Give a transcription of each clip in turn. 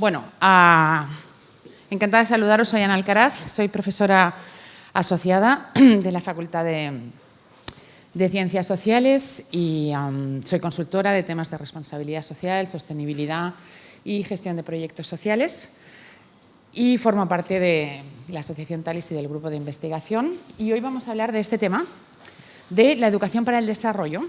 Bueno, encantada de saludaros. Soy Ana Alcaraz, soy profesora asociada de la Facultad de Ciencias Sociales y soy consultora de temas de responsabilidad social, sostenibilidad y gestión de proyectos sociales. Y formo parte de la Asociación Talis y del grupo de investigación. Y hoy vamos a hablar de este tema, de la educación para el desarrollo.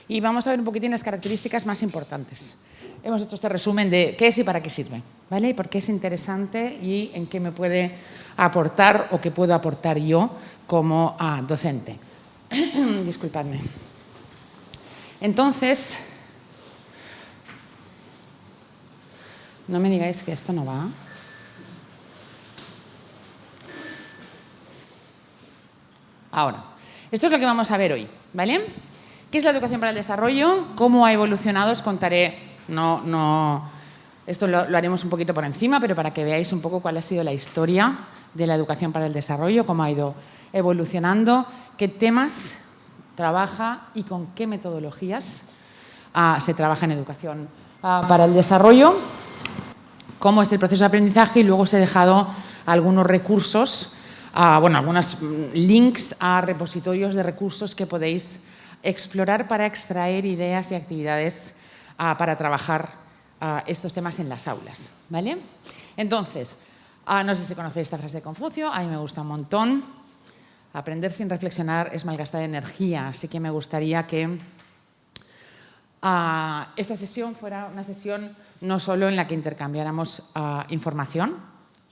Y vamos a ver un poquitín las características más importantes. Hemos hecho este resumen de qué es y para qué sirve, ¿vale? Y por qué es interesante y en qué me puede aportar o qué puedo aportar yo como docente. Disculpadme. Entonces, no me digáis que esto no va. Ahora, esto es lo que vamos a ver hoy, ¿vale? ¿Qué es la educación para el desarrollo? ¿Cómo ha evolucionado? Os contaré, esto lo haremos un poquito por encima, pero para que veáis un poco cuál ha sido la historia de la educación para el desarrollo, cómo ha ido evolucionando, qué temas trabaja y con qué metodologías se trabaja en educación para el desarrollo, cómo es el proceso de aprendizaje y luego os he dejado algunos recursos, algunos links a repositorios de recursos que podéis explorar para extraer ideas y actividades para trabajar estos temas en las aulas, ¿vale? Entonces, no sé si conocéis esta frase de Confucio, a mí me gusta un montón. Aprender sin reflexionar es malgastar energía, así que me gustaría que esta sesión fuera una sesión no solo en la que intercambiáramos información,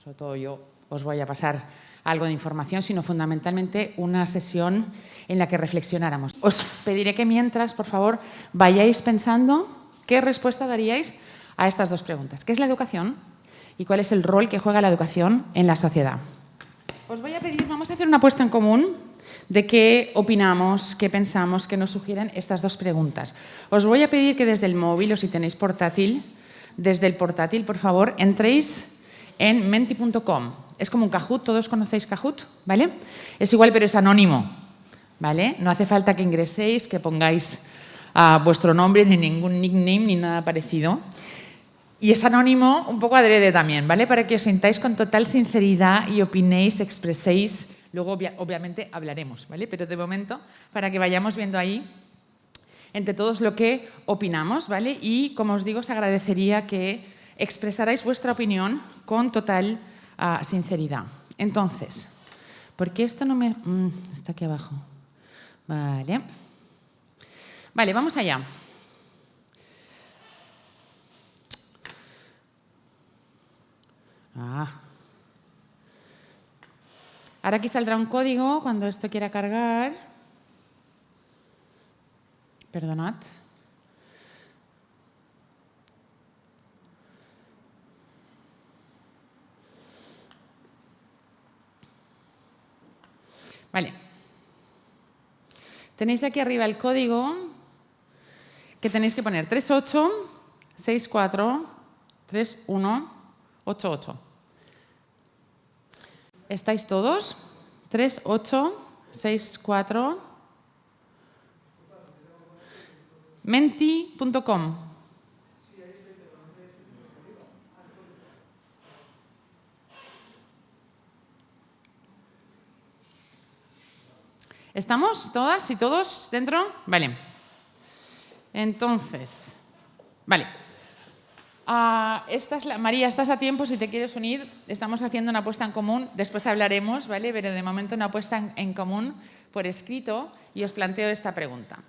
sobre todo yo os voy a pasar algo de información, sino fundamentalmente una sesión en la que reflexionáramos. Os pediré que mientras, por favor, vayáis pensando qué respuesta daríais a estas dos preguntas. ¿Qué es la educación y cuál es el rol que juega la educación en la sociedad? Os voy a pedir, vamos a hacer una apuesta en común de qué opinamos, qué pensamos, qué nos sugieren estas dos preguntas. Os voy a pedir que desde el móvil o si tenéis portátil, desde el portátil, por favor, entréis en menti.com. Es como un Kahoot, todos conocéis Kahoot, ¿vale? Es igual, pero es anónimo, ¿vale? No hace falta que ingreséis, que pongáis vuestro nombre, ni ningún nickname, ni nada parecido. Y es anónimo un poco adrede también, ¿vale? Para que os sintáis con total sinceridad y opinéis, expreséis. Luego, obviamente, hablaremos, ¿vale? Pero de momento, para que vayamos viendo ahí entre todos lo que opinamos, ¿vale? Y, como os digo, os agradecería que expresarais vuestra opinión con total sinceridad. Entonces, ¿por qué esto no me...? Está aquí abajo. Vale. Vale, vamos allá. Ahora aquí saldrá un código cuando esto quiera cargar. Perdonad. Vale. Tenéis aquí arriba el código que tenéis que poner 38643188. ¿Estáis todos? 3864 menti.com. ¿Estamos todas y todos dentro? Vale. Entonces, vale. María, estás a tiempo si te quieres unir. Estamos haciendo una apuesta en común. Después hablaremos, ¿vale? Pero de momento una apuesta en común por escrito y os planteo esta pregunta.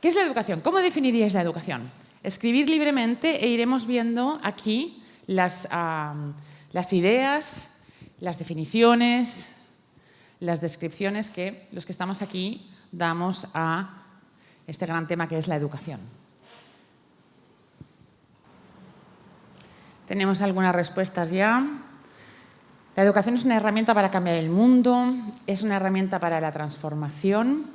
¿Qué es la educación? ¿Cómo definiríais la educación? Escribir libremente e iremos viendo aquí las ideas, las definiciones, las descripciones que los que estamos aquí damos a este gran tema que es la educación. Tenemos algunas respuestas ya. La educación es una herramienta para cambiar el mundo, es una herramienta para la transformación,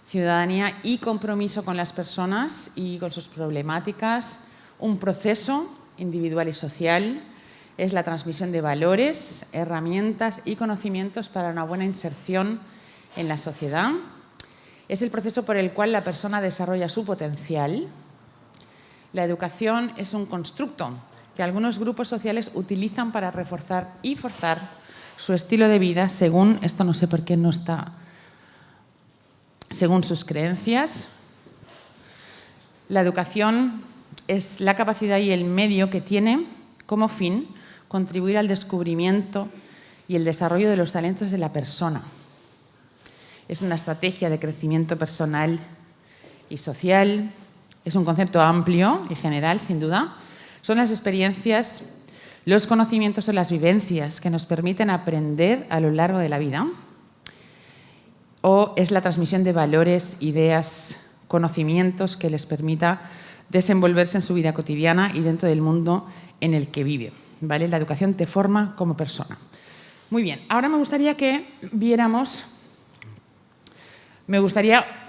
ciudadanía y compromiso con las personas y con sus problemáticas, un proceso individual y social, es la transmisión de valores, herramientas y conocimientos para una buena inserción en la sociedad. Es el proceso por el cual la persona desarrolla su potencial. La educación es un constructo que que algunos grupos sociales utilizan para reforzar y forzar su estilo de vida según, esto no sé por qué no está, según sus creencias. La educación es la capacidad y el medio que tiene como fin contribuir al descubrimiento y el desarrollo de los talentos de la persona. Es una estrategia de crecimiento personal y social, es un concepto amplio y general, sin duda. Son las experiencias, los conocimientos o las vivencias que nos permiten aprender a lo largo de la vida. O es la transmisión de valores, ideas, conocimientos que les permita desenvolverse en su vida cotidiana y dentro del mundo en el que vive, ¿vale? La educación te forma como persona. Muy bien, ahora me gustaría que viéramos,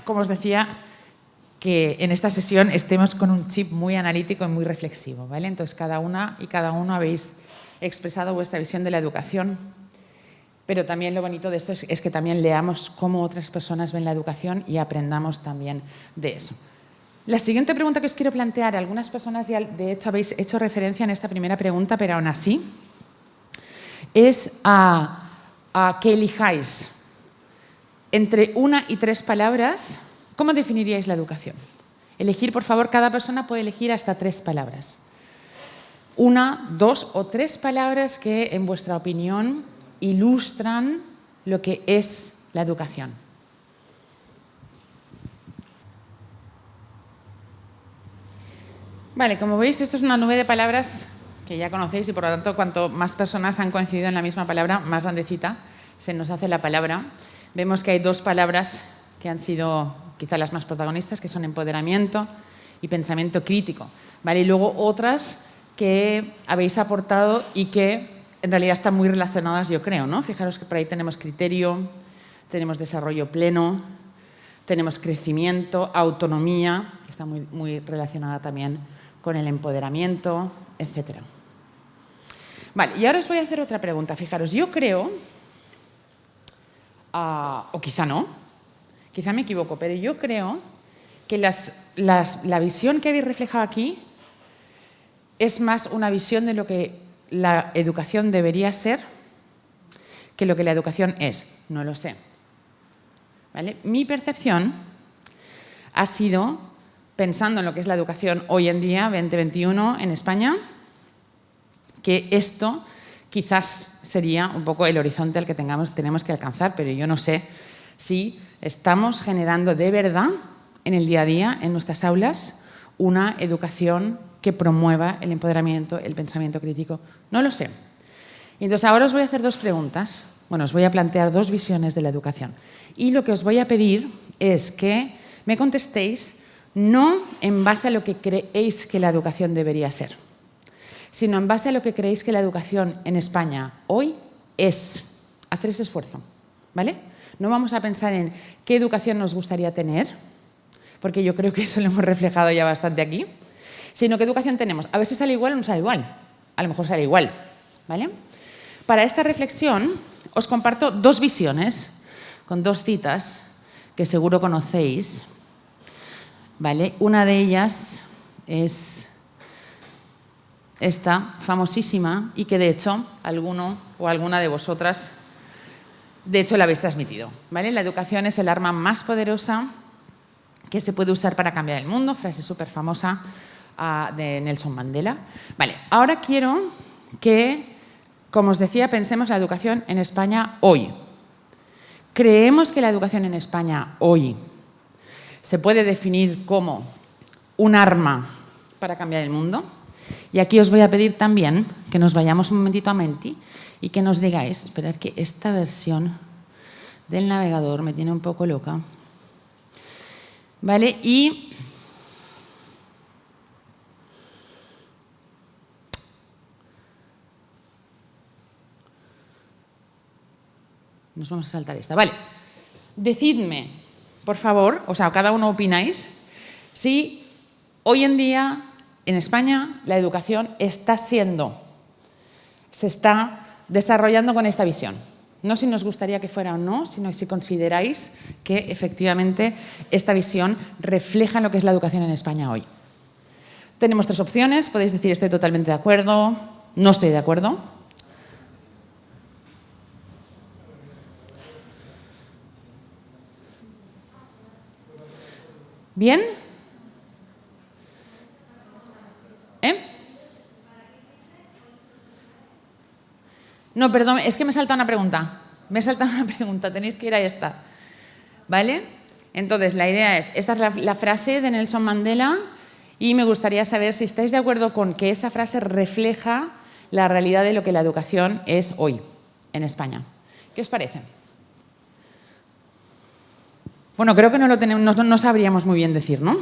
como os decía, que en esta sesión estemos con un chip muy analítico y muy reflexivo, ¿vale? Entonces, cada una y cada uno habéis expresado vuestra visión de la educación, pero también lo bonito de esto es que también leamos cómo otras personas ven la educación y aprendamos también de eso. La siguiente pregunta que os quiero plantear, algunas personas ya de hecho habéis hecho referencia en esta primera pregunta, pero aún así, es a que elijáis entre 1 y 3 palabras. ¿Cómo definiríais la educación? Elegir, por favor, cada persona puede elegir hasta 3 palabras. 1, 2 o 3 palabras que, en vuestra opinión, ilustran lo que es la educación. Vale, como veis, esto es una nube de palabras que ya conocéis y, por lo tanto, cuanto más personas han coincidido en la misma palabra, más grandecita se nos hace la palabra. Vemos que hay 2 palabras que han sido quizá las más protagonistas, que son empoderamiento y pensamiento crítico, ¿vale? Y luego otras que habéis aportado y que en realidad están muy relacionadas, yo creo, ¿no? Fijaros que por ahí tenemos criterio, tenemos desarrollo pleno, tenemos crecimiento, autonomía, que está muy relacionada también con el empoderamiento, etc. Vale, y ahora os voy a hacer otra pregunta. Fijaros, yo creo, o quizá no, quizá me equivoco, pero yo creo que la visión que habéis reflejado aquí es más una visión de lo que la educación debería ser que lo que la educación es. No lo sé, ¿vale? Mi percepción ha sido, pensando en lo que es la educación hoy en día, 2021, en España, que esto quizás sería un poco el horizonte al que tenemos que alcanzar, pero yo no sé si estamos generando de verdad en el día a día, en nuestras aulas, una educación que promueva el empoderamiento, el pensamiento crítico. No lo sé. Y entonces ahora os voy a hacer 2 preguntas. Bueno, os voy a plantear 2 visiones de la educación. Y lo que os voy a pedir es que me contestéis no en base a lo que creéis que la educación debería ser, sino en base a lo que creéis que la educación en España hoy es. Hacer ese esfuerzo, ¿vale? No vamos a pensar en qué educación nos gustaría tener, porque yo creo que eso lo hemos reflejado ya bastante aquí, sino qué educación tenemos. A veces sale igual o no sale igual. A lo mejor sale igual, ¿vale? Para esta reflexión os comparto 2 visiones con 2 citas que seguro conocéis, ¿vale? Una de ellas es esta, famosísima, y que de hecho alguno o alguna de vosotras de hecho la habéis transmitido, ¿vale? La educación es el arma más poderosa que se puede usar para cambiar el mundo, frase súper famosa de Nelson Mandela. Vale, ahora quiero que, como os decía, pensemos la educación en España hoy. ¿Creemos que la educación en España hoy se puede definir como un arma para cambiar el mundo? Y aquí os voy a pedir también que nos vayamos un momentito a Menti y que nos digáis, esperad que esta versión del navegador me tiene un poco loca, ¿vale? Y nos vamos a saltar esta, vale. Decidme, por favor, o sea, cada uno opináis, si hoy en día en España la educación se está desarrollando con esta visión. No si nos gustaría que fuera o no, sino si consideráis que efectivamente esta visión refleja lo que es la educación en España hoy. Tenemos 3 opciones. Podéis decir estoy totalmente de acuerdo, no estoy de acuerdo. ¿Bien? No, perdón, es que me salta una pregunta. Tenéis que ir a esta. ¿Vale? Entonces, la idea es, esta es la frase de Nelson Mandela y me gustaría saber si estáis de acuerdo con que esa frase refleja la realidad de lo que la educación es hoy en España. ¿Qué os parece? Bueno, creo que no sabríamos muy bien decir, ¿no?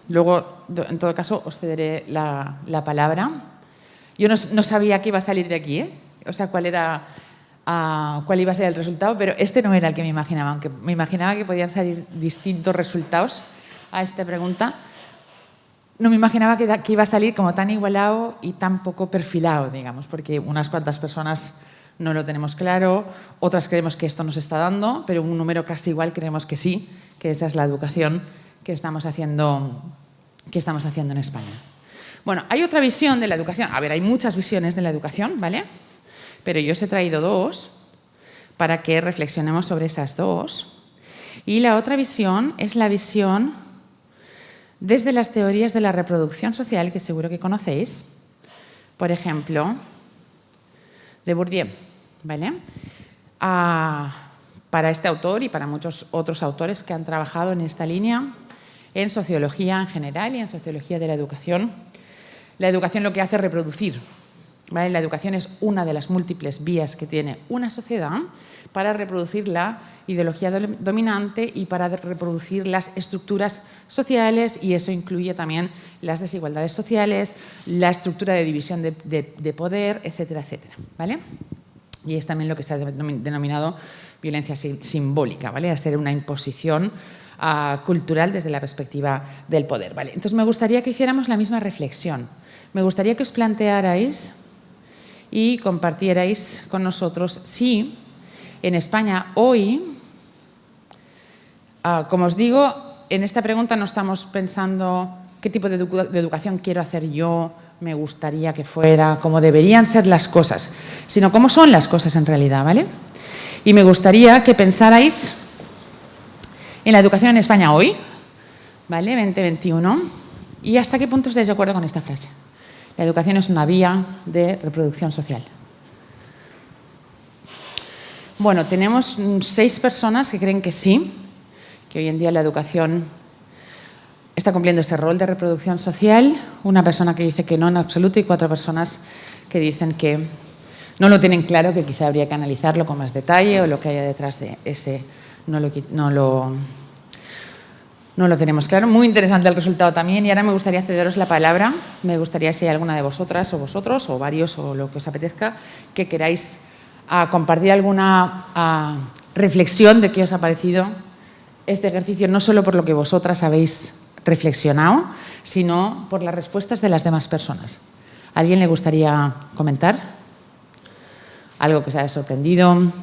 Luego, en todo caso, os cederé la palabra. Yo no sabía qué iba a salir de aquí, ¿eh? O sea, cuál iba a ser el resultado, pero este no era el que me imaginaba, aunque me imaginaba que podían salir distintos resultados a esta pregunta. No me imaginaba que iba a salir como tan igualado y tan poco perfilado, digamos, porque unas cuantas personas no lo tenemos claro, otras creemos que esto nos está dando, pero un número casi igual creemos que sí, que esa es la educación que estamos haciendo en España. Bueno, hay otra visión de la educación. A ver, hay muchas visiones de la educación, ¿vale? Pero yo os he traído 2 para que reflexionemos sobre esas 2. Y la otra visión es la visión desde las teorías de la reproducción social, que seguro que conocéis. Por ejemplo, de Bourdieu, ¿vale? Para este autor y para muchos otros autores que han trabajado en esta línea, en sociología en general y en sociología de la educación lo que hace es reproducir. ¿Vale? La educación es una de las múltiples vías que tiene una sociedad para reproducir la ideología dominante y para reproducir las estructuras sociales, y eso incluye también las desigualdades sociales, la estructura de división de poder, etcétera, etcétera. ¿Vale? Y es también lo que se ha denominado violencia simbólica, ¿vale? A ser una imposición cultural desde la perspectiva del poder. ¿Vale? Entonces me gustaría que hiciéramos la misma reflexión. Me gustaría que os plantearais y compartierais con nosotros si en España hoy, como os digo, en esta pregunta no estamos pensando qué tipo de educación quiero hacer yo, me gustaría que fuera, cómo deberían ser las cosas, sino cómo son las cosas en realidad, ¿vale? Y me gustaría que pensarais en la educación en España hoy, ¿vale? 2021, y hasta qué punto estáis de acuerdo con esta frase. La educación es una vía de reproducción social. Bueno, tenemos 6 personas que creen que sí, que hoy en día la educación está cumpliendo ese rol de reproducción social. Una persona que dice que no en absoluto y 4 personas que dicen que no lo tienen claro, que quizá habría que analizarlo con más detalle o lo que haya detrás de ese no lo tenemos claro. Muy interesante el resultado también, y ahora me gustaría cederos la palabra. Me gustaría, si hay alguna de vosotras o vosotros, o varios, o lo que os apetezca, que queráis compartir alguna reflexión de qué os ha parecido este ejercicio, no solo por lo que vosotras habéis reflexionado, sino por las respuestas de las demás personas. ¿A alguien le gustaría comentar? ¿Algo que os haya sorprendido?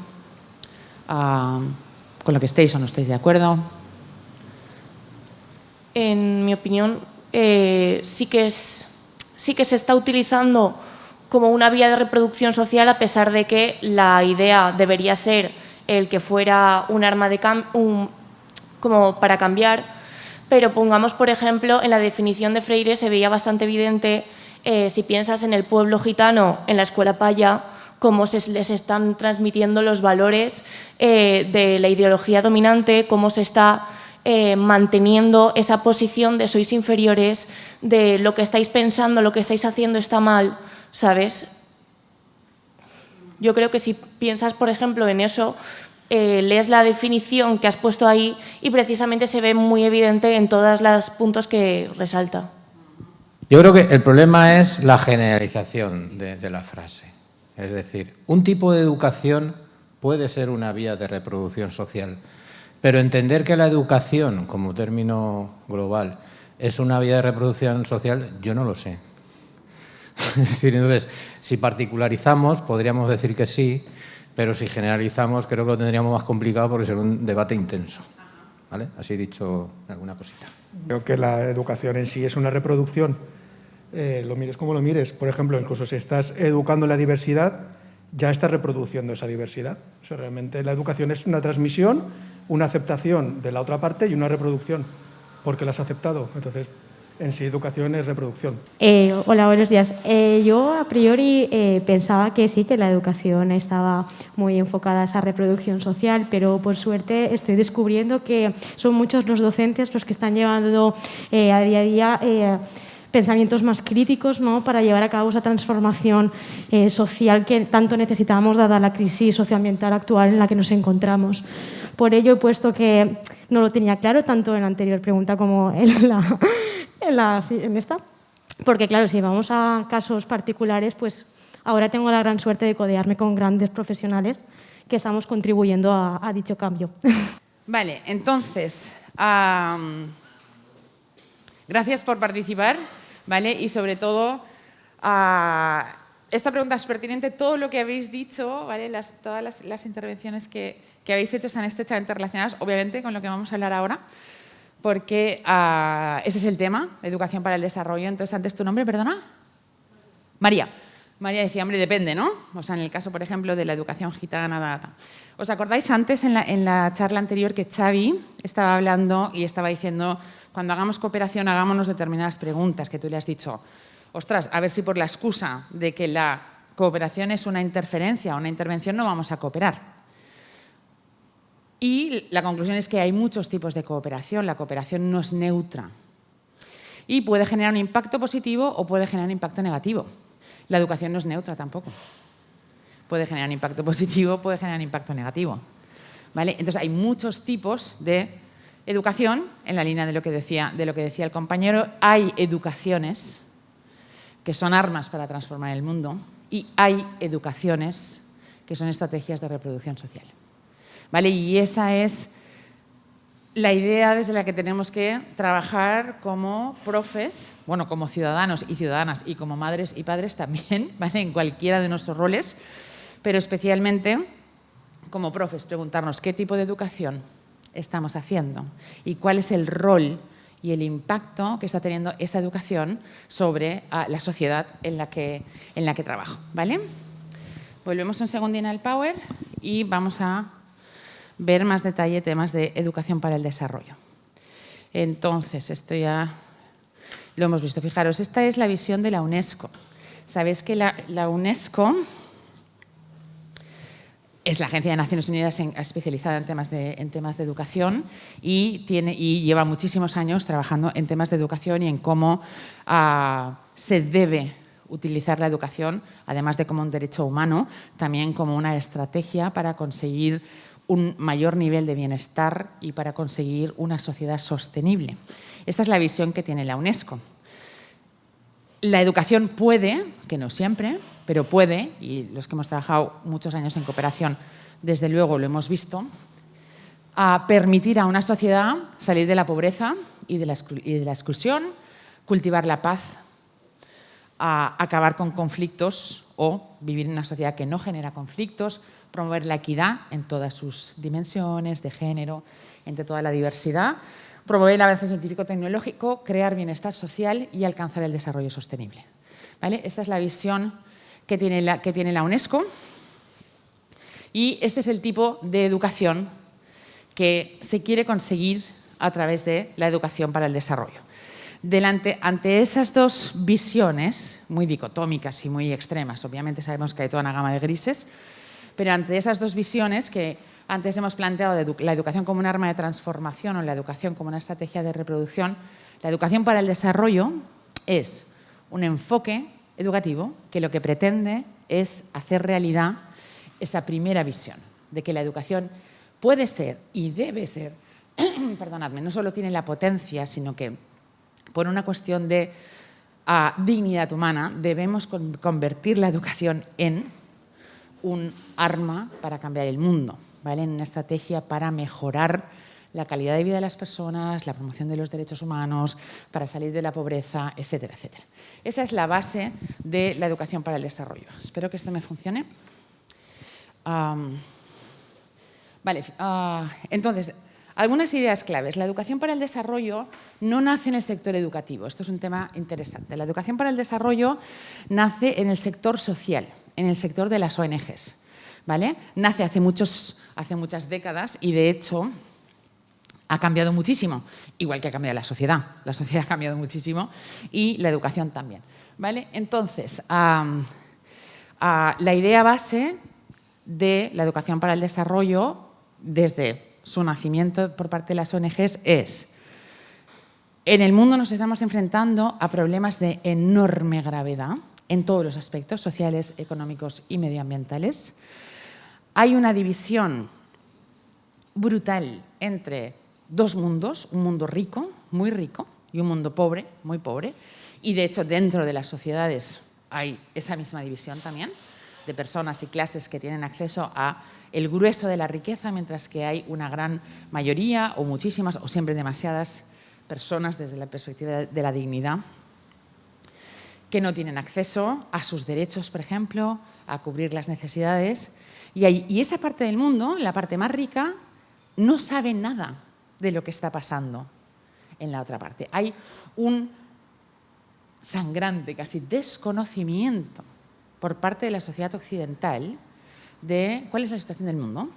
¿Con lo que estéis o no estéis de acuerdo? En mi opinión, sí que se está utilizando como una vía de reproducción social, a pesar de que la idea debería ser el que fuera un arma como para cambiar. Pero pongamos, por ejemplo, en la definición de Freire se veía bastante evidente, si piensas en el pueblo gitano, en la escuela Paya, cómo les están transmitiendo los valores de la ideología dominante, cómo se está manteniendo esa posición de sois inferiores, de lo que estáis pensando, lo que estáis haciendo está mal, ¿sabes? Yo creo que si piensas, por ejemplo, en eso, lees la definición que has puesto ahí y precisamente se ve muy evidente en todos los puntos que resalta. Yo creo que el problema es la generalización de la frase. Es decir, un tipo de educación puede ser una vía de reproducción social, pero entender que la educación, como término global, es una vía de reproducción social, yo no lo sé. Es decir, entonces, si particularizamos, podríamos decir que sí, pero si generalizamos, creo que lo tendríamos más complicado porque sería un debate intenso. ¿Vale? Así he dicho alguna cosita. Creo que la educación en sí es una reproducción lo mires como lo mires. Por ejemplo, incluso si estás educando la diversidad, ya estás reproduciendo esa diversidad. O sea, realmente la educación es una transmisión, una aceptación de la otra parte y una reproducción, porque la has aceptado. Entonces, en sí, educación es reproducción. Hola, buenos días. Yo a priori pensaba que sí, que la educación estaba muy enfocada a esa reproducción social, pero por suerte estoy descubriendo que son muchos los docentes los que están llevando a día a día pensamientos más críticos, ¿no?, para llevar a cabo esa transformación social que tanto necesitamos dada la crisis socioambiental actual en la que nos encontramos. Por ello he puesto que no lo tenía claro tanto en la anterior pregunta como en esta, porque claro, si vamos a casos particulares, pues ahora tengo la gran suerte de codearme con grandes profesionales que estamos contribuyendo a dicho cambio. Vale, entonces, gracias por participar, ¿vale? Y sobre todo, esta pregunta es pertinente. Todo lo que habéis dicho, ¿vale? Todas las intervenciones que habéis hecho están estrechamente relacionadas, obviamente, con lo que vamos a hablar ahora, porque ese es el tema, educación para el desarrollo. Entonces, antes tu nombre, perdona. María. María decía, hombre, depende, ¿no? O sea, en el caso, por ejemplo, de la educación gitana. ¿Os acordáis antes, en la charla anterior, que Xavi estaba hablando y estaba diciendo, cuando hagamos cooperación, hagámonos determinadas preguntas, que tú le has dicho, ostras, a ver si por la excusa de que la cooperación es una interferencia o una intervención no vamos a cooperar? Y la conclusión es que hay muchos tipos de cooperación. La cooperación no es neutra y puede generar un impacto positivo o puede generar un impacto negativo. La educación no es neutra tampoco. Puede generar un impacto positivo, puede generar un impacto negativo, ¿vale? Entonces hay muchos tipos de educación, en la línea de lo que decía el compañero. Hay educaciones que son armas para transformar el mundo y hay educaciones que son estrategias de reproducción social, ¿vale? Y esa es la idea desde la que tenemos que trabajar como profes, bueno, como ciudadanos y ciudadanas y como madres y padres también, ¿vale? En cualquiera de nuestros roles, pero especialmente como profes, preguntarnos qué tipo de educación estamos haciendo y cuál es el rol y el impacto que está teniendo esa educación sobre la sociedad en la que trabajo, ¿vale? Volvemos un segundín al Power y vamos a ver más detalle temas de educación para el desarrollo. Entonces, esto ya lo hemos visto. Fijaros, esta es la visión de la UNESCO. Sabéis que la UNESCO es la Agencia de Naciones Unidas especializada en temas de educación y lleva muchísimos años trabajando en temas de educación y en cómo se debe utilizar la educación, además de como un derecho humano, también como una estrategia para conseguir un mayor nivel de bienestar y para conseguir una sociedad sostenible. Esta es la visión que tiene la UNESCO. La educación puede, que no siempre, pero puede, y los que hemos trabajado muchos años en cooperación, desde luego lo hemos visto, permitir a una sociedad salir de la pobreza y de la exclusión, cultivar la paz, acabar con conflictos o vivir en una sociedad que no genera conflictos, promover la equidad en todas sus dimensiones, de género, entre toda la diversidad, promover el avance científico-tecnológico, crear bienestar social y alcanzar el desarrollo sostenible, ¿vale? Esta es la visión que tiene la UNESCO y este es el tipo de educación que se quiere conseguir a través de la educación para el desarrollo. Ante esas dos visiones, muy dicotómicas y muy extremas, obviamente sabemos que hay toda una gama de grises, pero ante esas dos visiones que antes hemos planteado de la educación como un arma de transformación o la educación como una estrategia de reproducción, la educación para el desarrollo es un enfoque educativo que lo que pretende es hacer realidad esa primera visión de que la educación puede ser y debe ser, perdonadme, no solo tiene la potencia, sino que por una cuestión de dignidad humana debemos convertir la educación en un arma para cambiar el mundo, ¿vale? En una estrategia para mejorar la calidad de vida de las personas, la promoción de los derechos humanos, para salir de la pobreza, etcétera, etcétera. Esa es la base de la educación para el desarrollo. Espero que esto me funcione. Vale, entonces, Algunas ideas claves. La educación para el desarrollo no nace en el sector educativo. Esto es un tema interesante. La educación para el desarrollo nace en el sector social, en el sector de las ONGs. ¿Vale? Nace hace muchas décadas y, de hecho, ha cambiado muchísimo, igual que ha cambiado la sociedad. La sociedad ha cambiado muchísimo y la educación también. ¿Vale? Entonces, la idea base de la educación para el desarrollo, desde su nacimiento por parte de las ONGs, es: en el mundo nos estamos enfrentando a problemas de enorme gravedad en todos los aspectos sociales, económicos y medioambientales. Hay una división brutal entre dos mundos, un mundo rico, muy rico, y un mundo pobre, muy pobre. Y, de hecho, dentro de las sociedades hay esa misma división también, de personas y clases que tienen acceso a el grueso de la riqueza, mientras que hay una gran mayoría, o muchísimas, o siempre demasiadas personas, desde la perspectiva de la dignidad, que no tienen acceso a sus derechos, por ejemplo, a cubrir las necesidades. Y esa parte del mundo, la parte más rica, no sabe nada de lo que está pasando en la otra parte. Hay un sangrante, casi desconocimiento por parte de la sociedad occidental de cuál es la situación del mundo,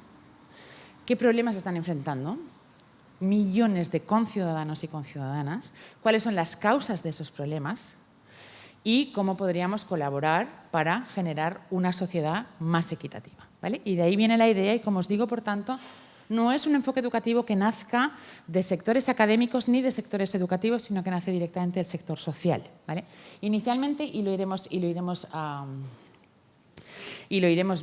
qué problemas están enfrentando millones de conciudadanos y conciudadanas, cuáles son las causas de esos problemas y cómo podríamos colaborar para generar una sociedad más equitativa, ¿vale? Y de ahí viene la idea y, como os digo, por tanto, no es un enfoque educativo que nazca de sectores académicos ni de sectores educativos, sino que nace directamente del sector social, ¿vale? Inicialmente, y lo iremos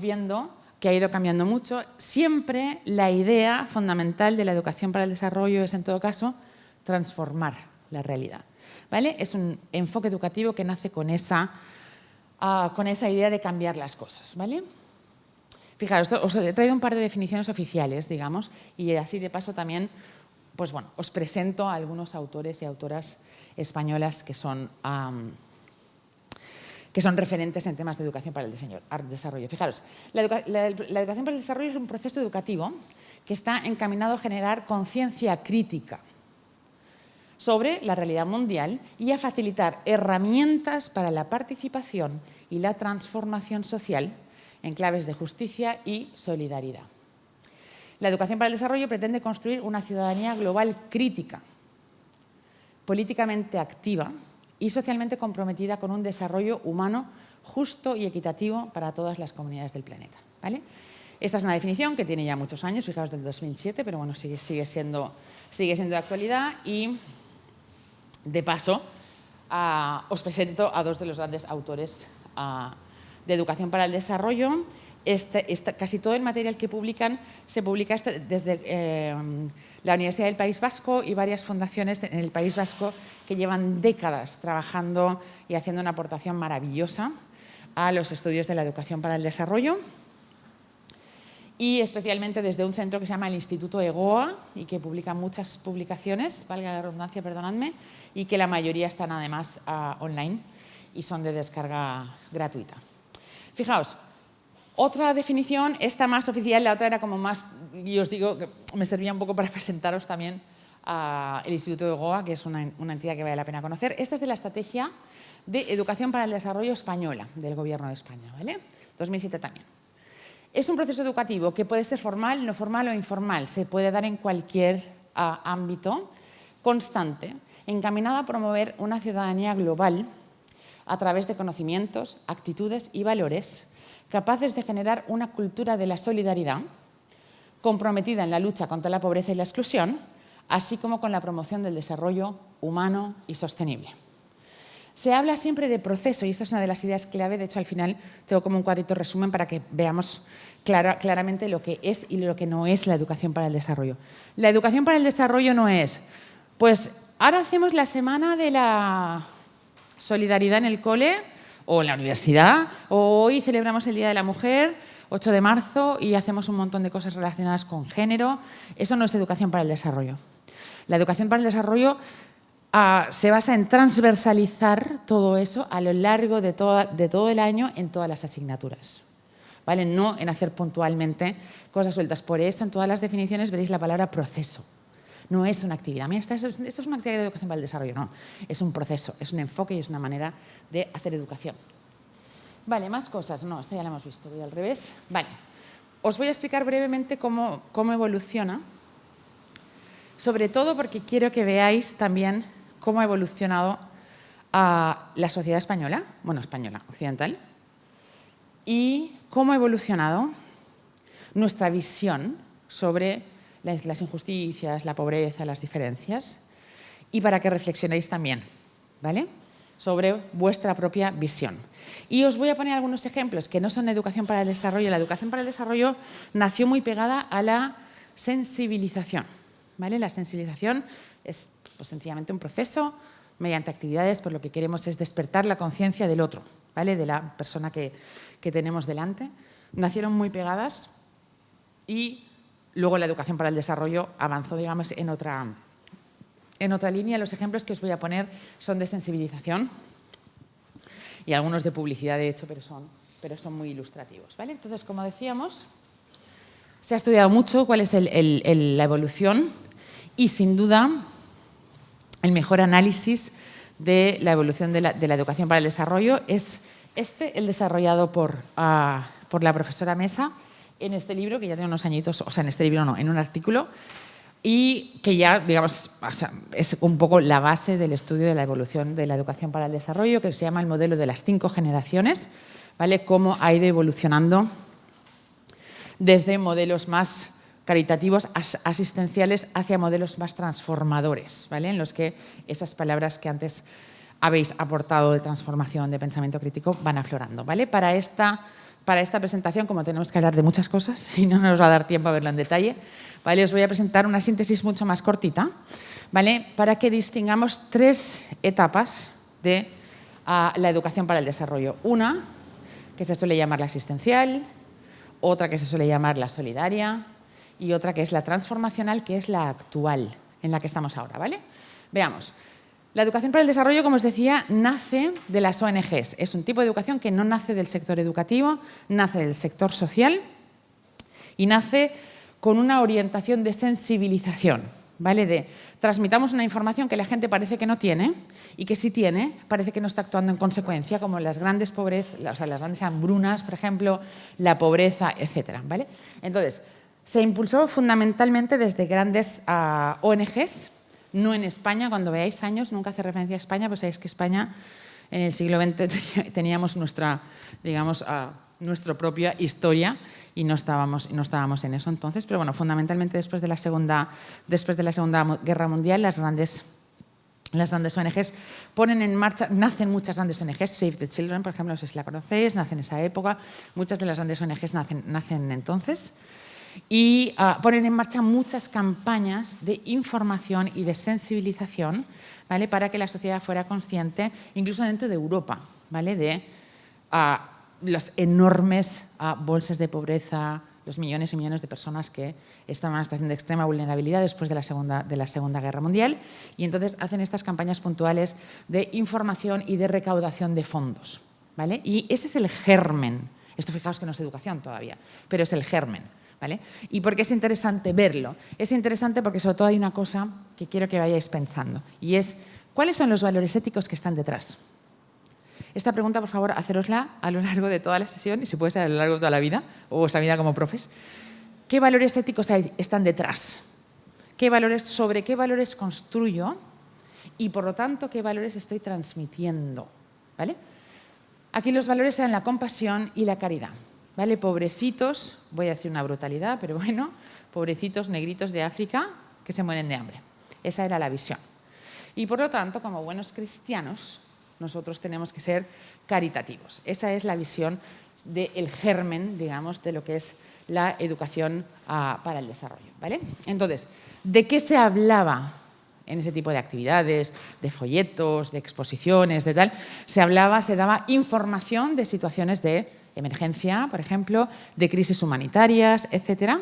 viendo, que ha ido cambiando mucho, siempre la idea fundamental de la educación para el desarrollo es, en todo caso, transformar la realidad, ¿vale? Es un enfoque educativo que nace con esa idea de cambiar las cosas, ¿vale? Fijaros, os he traído un par de definiciones oficiales, digamos, y así de paso también, pues bueno, os presento a algunos autores y autoras españolas que son referentes en temas de educación para el desarrollo. Fijaros, la educación para el desarrollo es un proceso educativo que está encaminado a generar conciencia crítica sobre la realidad mundial y a facilitar herramientas para la participación y la transformación social en claves de justicia y solidaridad. La educación para el desarrollo pretende construir una ciudadanía global crítica, políticamente activa y socialmente comprometida con un desarrollo humano justo y equitativo para todas las comunidades del planeta, ¿vale? Esta es una definición que tiene ya muchos años, fijaos, del 2007, pero bueno, sigue siendo de actualidad. Y, de paso, os presento a dos de los grandes autores de educación para el desarrollo. Casi todo el material que publican se publica desde la Universidad del País Vasco y varias fundaciones en el País Vasco que llevan décadas trabajando y haciendo una aportación maravillosa a los estudios de la educación para el desarrollo, y especialmente desde un centro que se llama el Instituto EGOA y que publica muchas publicaciones, valga la redundancia, perdonadme, y que la mayoría están además online y son de descarga gratuita. Fijaos, otra definición, esta más oficial, la otra era como más, y os digo que me servía un poco para presentaros también el Instituto de Goa, que es una entidad que vale la pena conocer. Esta es de la Estrategia de Educación para el Desarrollo Española, del Gobierno de España, ¿vale? 2007 también. Es un proceso educativo que puede ser formal, no formal o informal. Se puede dar en cualquier ámbito, constante, encaminado a promover una ciudadanía global a través de conocimientos, actitudes y valores capaces de generar una cultura de la solidaridad comprometida en la lucha contra la pobreza y la exclusión, así como con la promoción del desarrollo humano y sostenible. Se habla siempre de proceso, y esta es una de las ideas clave. De hecho, al final tengo como un cuadrito resumen para que veamos claramente lo que es y lo que no es la educación para el desarrollo. La educación para el desarrollo no es, pues ahora hacemos la semana de la solidaridad en el cole o en la universidad, o hoy celebramos el Día de la Mujer, 8 de marzo, y hacemos un montón de cosas relacionadas con género. Eso no es educación para el desarrollo. La educación para el desarrollo se basa en transversalizar todo eso a lo largo de todo el año en todas las asignaturas, ¿vale? No en hacer puntualmente cosas sueltas. Por eso, en todas las definiciones veréis la palabra proceso, no es una actividad. Mira, esto es una actividad de educación para el desarrollo, no. Es un proceso, es un enfoque y es una manera de hacer educación. Vale, más cosas. No, esta ya la hemos visto, voy al revés. Vale, os voy a explicar brevemente cómo evoluciona, sobre todo porque quiero que veáis también cómo ha evolucionado la sociedad española, bueno, española, occidental, y cómo ha evolucionado nuestra visión sobre las injusticias, la pobreza, las diferencias, y para que reflexionéis también, ¿vale?, sobre vuestra propia visión. Y os voy a poner algunos ejemplos que no son de educación para el desarrollo. La educación para el desarrollo nació muy pegada a la sensibilización, ¿vale? La sensibilización es pues, sencillamente un proceso mediante actividades, por lo que queremos es despertar la conciencia del otro, ¿vale?, de la persona que tenemos delante. Nacieron muy pegadas y luego la educación para el desarrollo avanzó, digamos, en otra línea. Los ejemplos que os voy a poner son de sensibilización y algunos de publicidad, de hecho, pero son muy ilustrativos, ¿vale? Entonces, como decíamos, se ha estudiado mucho cuál es la evolución y, sin duda, el mejor análisis de la evolución de la educación para el desarrollo es el desarrollado por la profesora Mesa en este libro, que ya tiene unos añitos, o sea, en este libro no, en un artículo, y que ya, digamos, o sea, es un poco la base del estudio de la evolución de la educación para el desarrollo, que se llama el modelo de las 5 generaciones, ¿vale?, cómo ha ido evolucionando desde modelos más caritativos, asistenciales, hacia modelos más transformadores, ¿vale?, en los que esas palabras que antes habéis aportado de transformación, de pensamiento crítico, van aflorando, ¿vale? Para esta presentación, como tenemos que hablar de muchas cosas y no nos va a dar tiempo a verlo en detalle, ¿vale?, os voy a presentar una síntesis mucho más cortita, ¿vale?, para que distingamos 3 etapas de la educación para el desarrollo. Una, que se suele llamar la asistencial, otra que se suele llamar la solidaria y otra que es la transformacional, que es la actual, en la que estamos ahora, ¿vale? Veamos. La educación para el desarrollo, como os decía, nace de las ONGs. Es un tipo de educación que no nace del sector educativo, nace del sector social y nace con una orientación de sensibilización, ¿vale? De transmitamos una información que la gente parece que no tiene y que sí tiene, parece que no está actuando en consecuencia, como las grandes pobrezas, o sea, las grandes hambrunas, por ejemplo, la pobreza, etcétera, ¿vale? Entonces, se impulsó fundamentalmente desde grandes ONGs, no en España. Cuando veáis años, nunca hace referencia a España, pues sabéis que España en el siglo XX teníamos nuestra, digamos, nuestra propia historia y no estábamos en eso entonces, pero bueno, fundamentalmente después de la Segunda Guerra Mundial, las grandes ONGs ponen en marcha, nacen muchas grandes ONGs, Save the Children, por ejemplo, no sé si la conocéis, nace en esa época, muchas de las grandes ONGs nacen entonces, y ponen en marcha muchas campañas de información y de sensibilización, ¿vale?, para que la sociedad fuera consciente, incluso dentro de Europa, ¿vale?, de las enormes bolsas de pobreza, los millones y millones de personas que estaban en una situación de extrema vulnerabilidad después de la Segunda Guerra Mundial, y entonces hacen estas campañas puntuales de información y de recaudación de fondos, ¿vale? Y ese es el germen. Esto, fijaos que no es educación todavía, pero es el germen, ¿vale? ¿Y por qué es interesante verlo? Es interesante porque sobre todo hay una cosa que quiero que vayáis pensando, y es ¿cuáles son los valores éticos que están detrás? Esta pregunta, por favor, hacérosla a lo largo de toda la sesión y si puede ser a lo largo de toda la vida o vuestra vida como profes. ¿Qué valores éticos están detrás? ¿Sobre qué valores construyo? Y, por lo tanto, ¿qué valores estoy transmitiendo? ¿Vale? Aquí los valores eran la compasión y la caridad, ¿vale? Pobrecitos, voy a decir una brutalidad, pero bueno, pobrecitos negritos de África que se mueren de hambre. Esa era la visión. Y, por lo tanto, como buenos cristianos, nosotros tenemos que ser caritativos. Esa es la visión del germen, digamos, de lo que es la educación para el desarrollo, ¿vale? Entonces, ¿de qué se hablaba en ese tipo de actividades, de folletos, de exposiciones, de tal? Se daba información de situaciones de emergencia, por ejemplo, de crisis humanitarias, etcétera.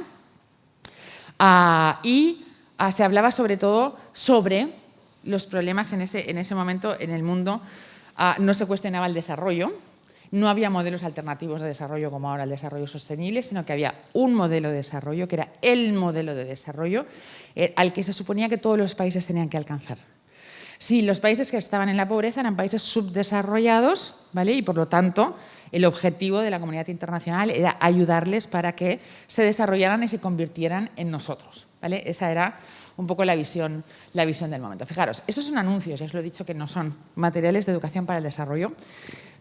Y se hablaba sobre todo sobre los problemas en ese momento en el mundo. No se cuestionaba el desarrollo, No había modelos alternativos de desarrollo como ahora el desarrollo sostenible, sino que había un modelo de desarrollo que era el modelo de desarrollo al que se suponía que todos los países tenían que alcanzar. Sí, los países que estaban en la pobreza eran países subdesarrollados, ¿vale? Y por lo tanto el objetivo de la comunidad internacional era ayudarles para que se desarrollaran y se convirtieran en nosotros, ¿vale? Esa era un poco la visión del momento. Fijaros, estos son anuncios, ya os lo he dicho que no son materiales de educación para el desarrollo,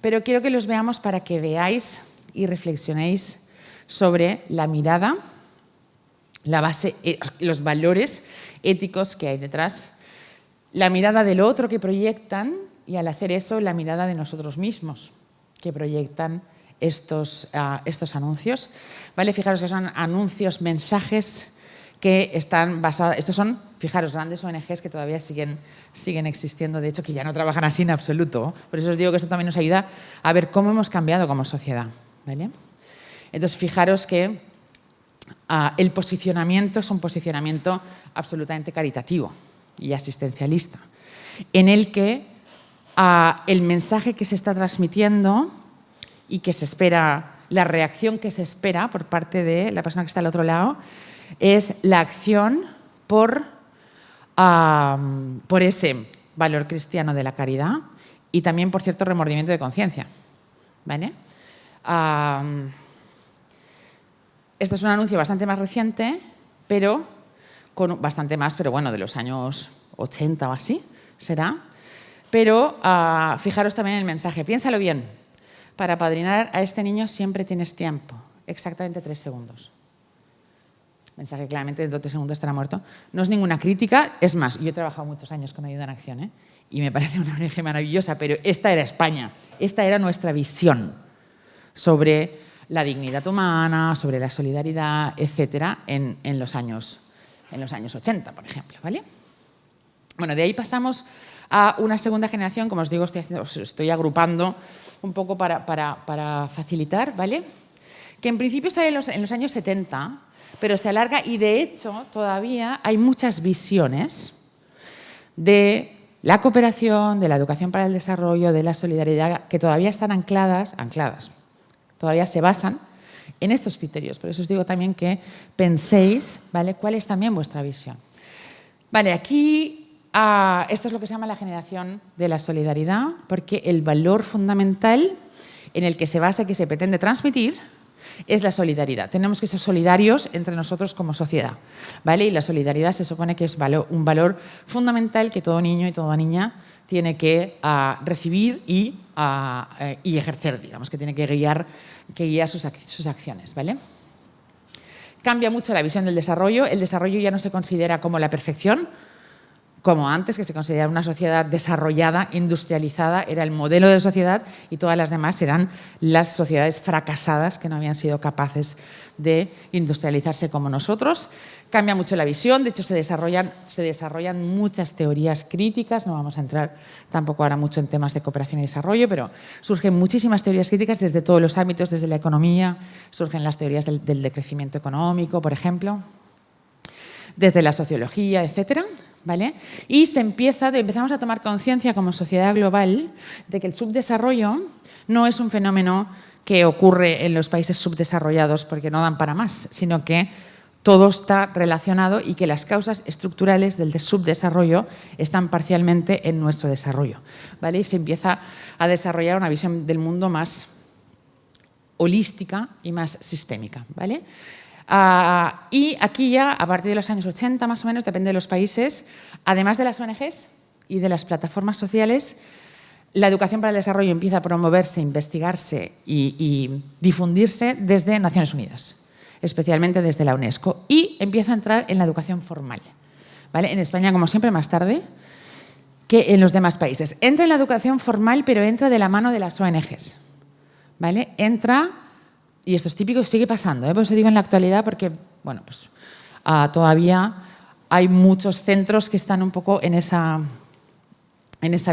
pero quiero que los veamos para que veáis y reflexionéis sobre la mirada, la base, los valores éticos que hay detrás, la mirada del otro que proyectan y al hacer eso la mirada de nosotros mismos que proyectan estos anuncios. ¿Vale? Fijaros que son anuncios, mensajes que están basados, estos son, fijaros, grandes ONGs que todavía siguen existiendo, de hecho que ya no trabajan así en absoluto. Por eso os digo que esto también nos ayuda a ver cómo hemos cambiado como sociedad. ¿Vale? Entonces, fijaros que el posicionamiento es un posicionamiento absolutamente caritativo y asistencialista, en el que el mensaje que se está transmitiendo y que se espera, la reacción que se espera por parte de la persona que está al otro lado, es la acción por ese valor cristiano de la caridad y también por cierto remordimiento de conciencia. ¿Vale? Este es un anuncio bastante más reciente, pero bueno, de los años 80 o así, será. Pero fijaros también en el mensaje. Piénsalo bien. Para apadrinar a este niño siempre tienes tiempo. Exactamente 3 segundos. Mensaje claramente dentro de 3 segundos estará muerto. No es ninguna crítica. Es más, yo he trabajado muchos años con Ayuda en Acción, y me parece una ONG maravillosa, pero esta era España. Esta era nuestra visión sobre la dignidad humana, sobre la solidaridad, etcétera, en los años 80, por ejemplo. ¿Vale? Bueno, de ahí pasamos a una segunda generación, como os digo, estoy agrupando un poco para facilitar, ¿vale? Que en principio está en los años 70, pero se alarga y de hecho todavía hay muchas visiones de la cooperación, de la educación para el desarrollo, de la solidaridad, que todavía están ancladas, todavía se basan en estos criterios. Por eso os digo también que penséis, ¿vale?, cuál es también vuestra visión. Vale, aquí esto es lo que se llama la generación de la solidaridad, porque el valor fundamental en el que se basa y que se pretende transmitir es la solidaridad. Tenemos que ser solidarios entre nosotros como sociedad, ¿vale? Y la solidaridad se supone que es un valor fundamental que todo niño y toda niña tiene que recibir y ejercer, digamos, que tiene que guiar sus acciones, ¿vale? Cambia mucho la visión del desarrollo. El desarrollo ya no se considera como la perfección, como antes, que se consideraba una sociedad desarrollada, industrializada, era el modelo de sociedad, y todas las demás eran las sociedades fracasadas que no habían sido capaces de industrializarse como nosotros. Cambia mucho la visión, de hecho se desarrollan muchas teorías críticas, no vamos a entrar tampoco ahora mucho en temas de cooperación y desarrollo, pero surgen muchísimas teorías críticas desde todos los ámbitos, desde la economía, surgen las teorías del decrecimiento económico, por ejemplo, desde la sociología, etcétera. ¿Vale? Y empezamos a tomar conciencia como sociedad global de que el subdesarrollo no es un fenómeno que ocurre en los países subdesarrollados porque no dan para más, sino que todo está relacionado y que las causas estructurales del subdesarrollo están parcialmente en nuestro desarrollo. ¿Vale? Y se empieza a desarrollar una visión del mundo más holística y más sistémica. ¿Vale? Y aquí ya, a partir de los años 80 más o menos, depende de los países, además de las ONGs y de las plataformas sociales, la educación para el desarrollo empieza a promoverse, investigarse y difundirse desde Naciones Unidas, especialmente desde la UNESCO, y empieza a entrar en la educación formal. ¿Vale? En España, como siempre, más tarde que en los demás países. Entra en la educación formal, pero entra de la mano de las ONGs. ¿Vale? Entra... Y esto es típico y sigue pasando, por eso digo en la actualidad, porque bueno, pues, todavía hay muchos centros que están un poco en esa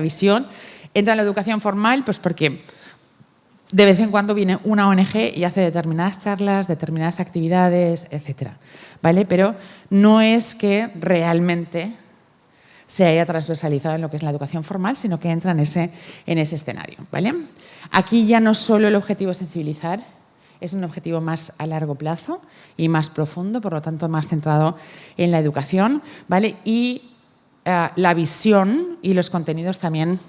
visión. Entra en la educación formal pues porque de vez en cuando viene una ONG y hace determinadas charlas, determinadas actividades, etcétera, ¿vale? Pero no es que realmente se haya transversalizado en lo que es la educación formal, sino que entra en ese escenario, ¿vale? Aquí ya no solo el objetivo es sensibilizar, es un objetivo más a largo plazo y más profundo, por lo tanto más centrado en la educación, ¿vale? Y la visión y los contenidos también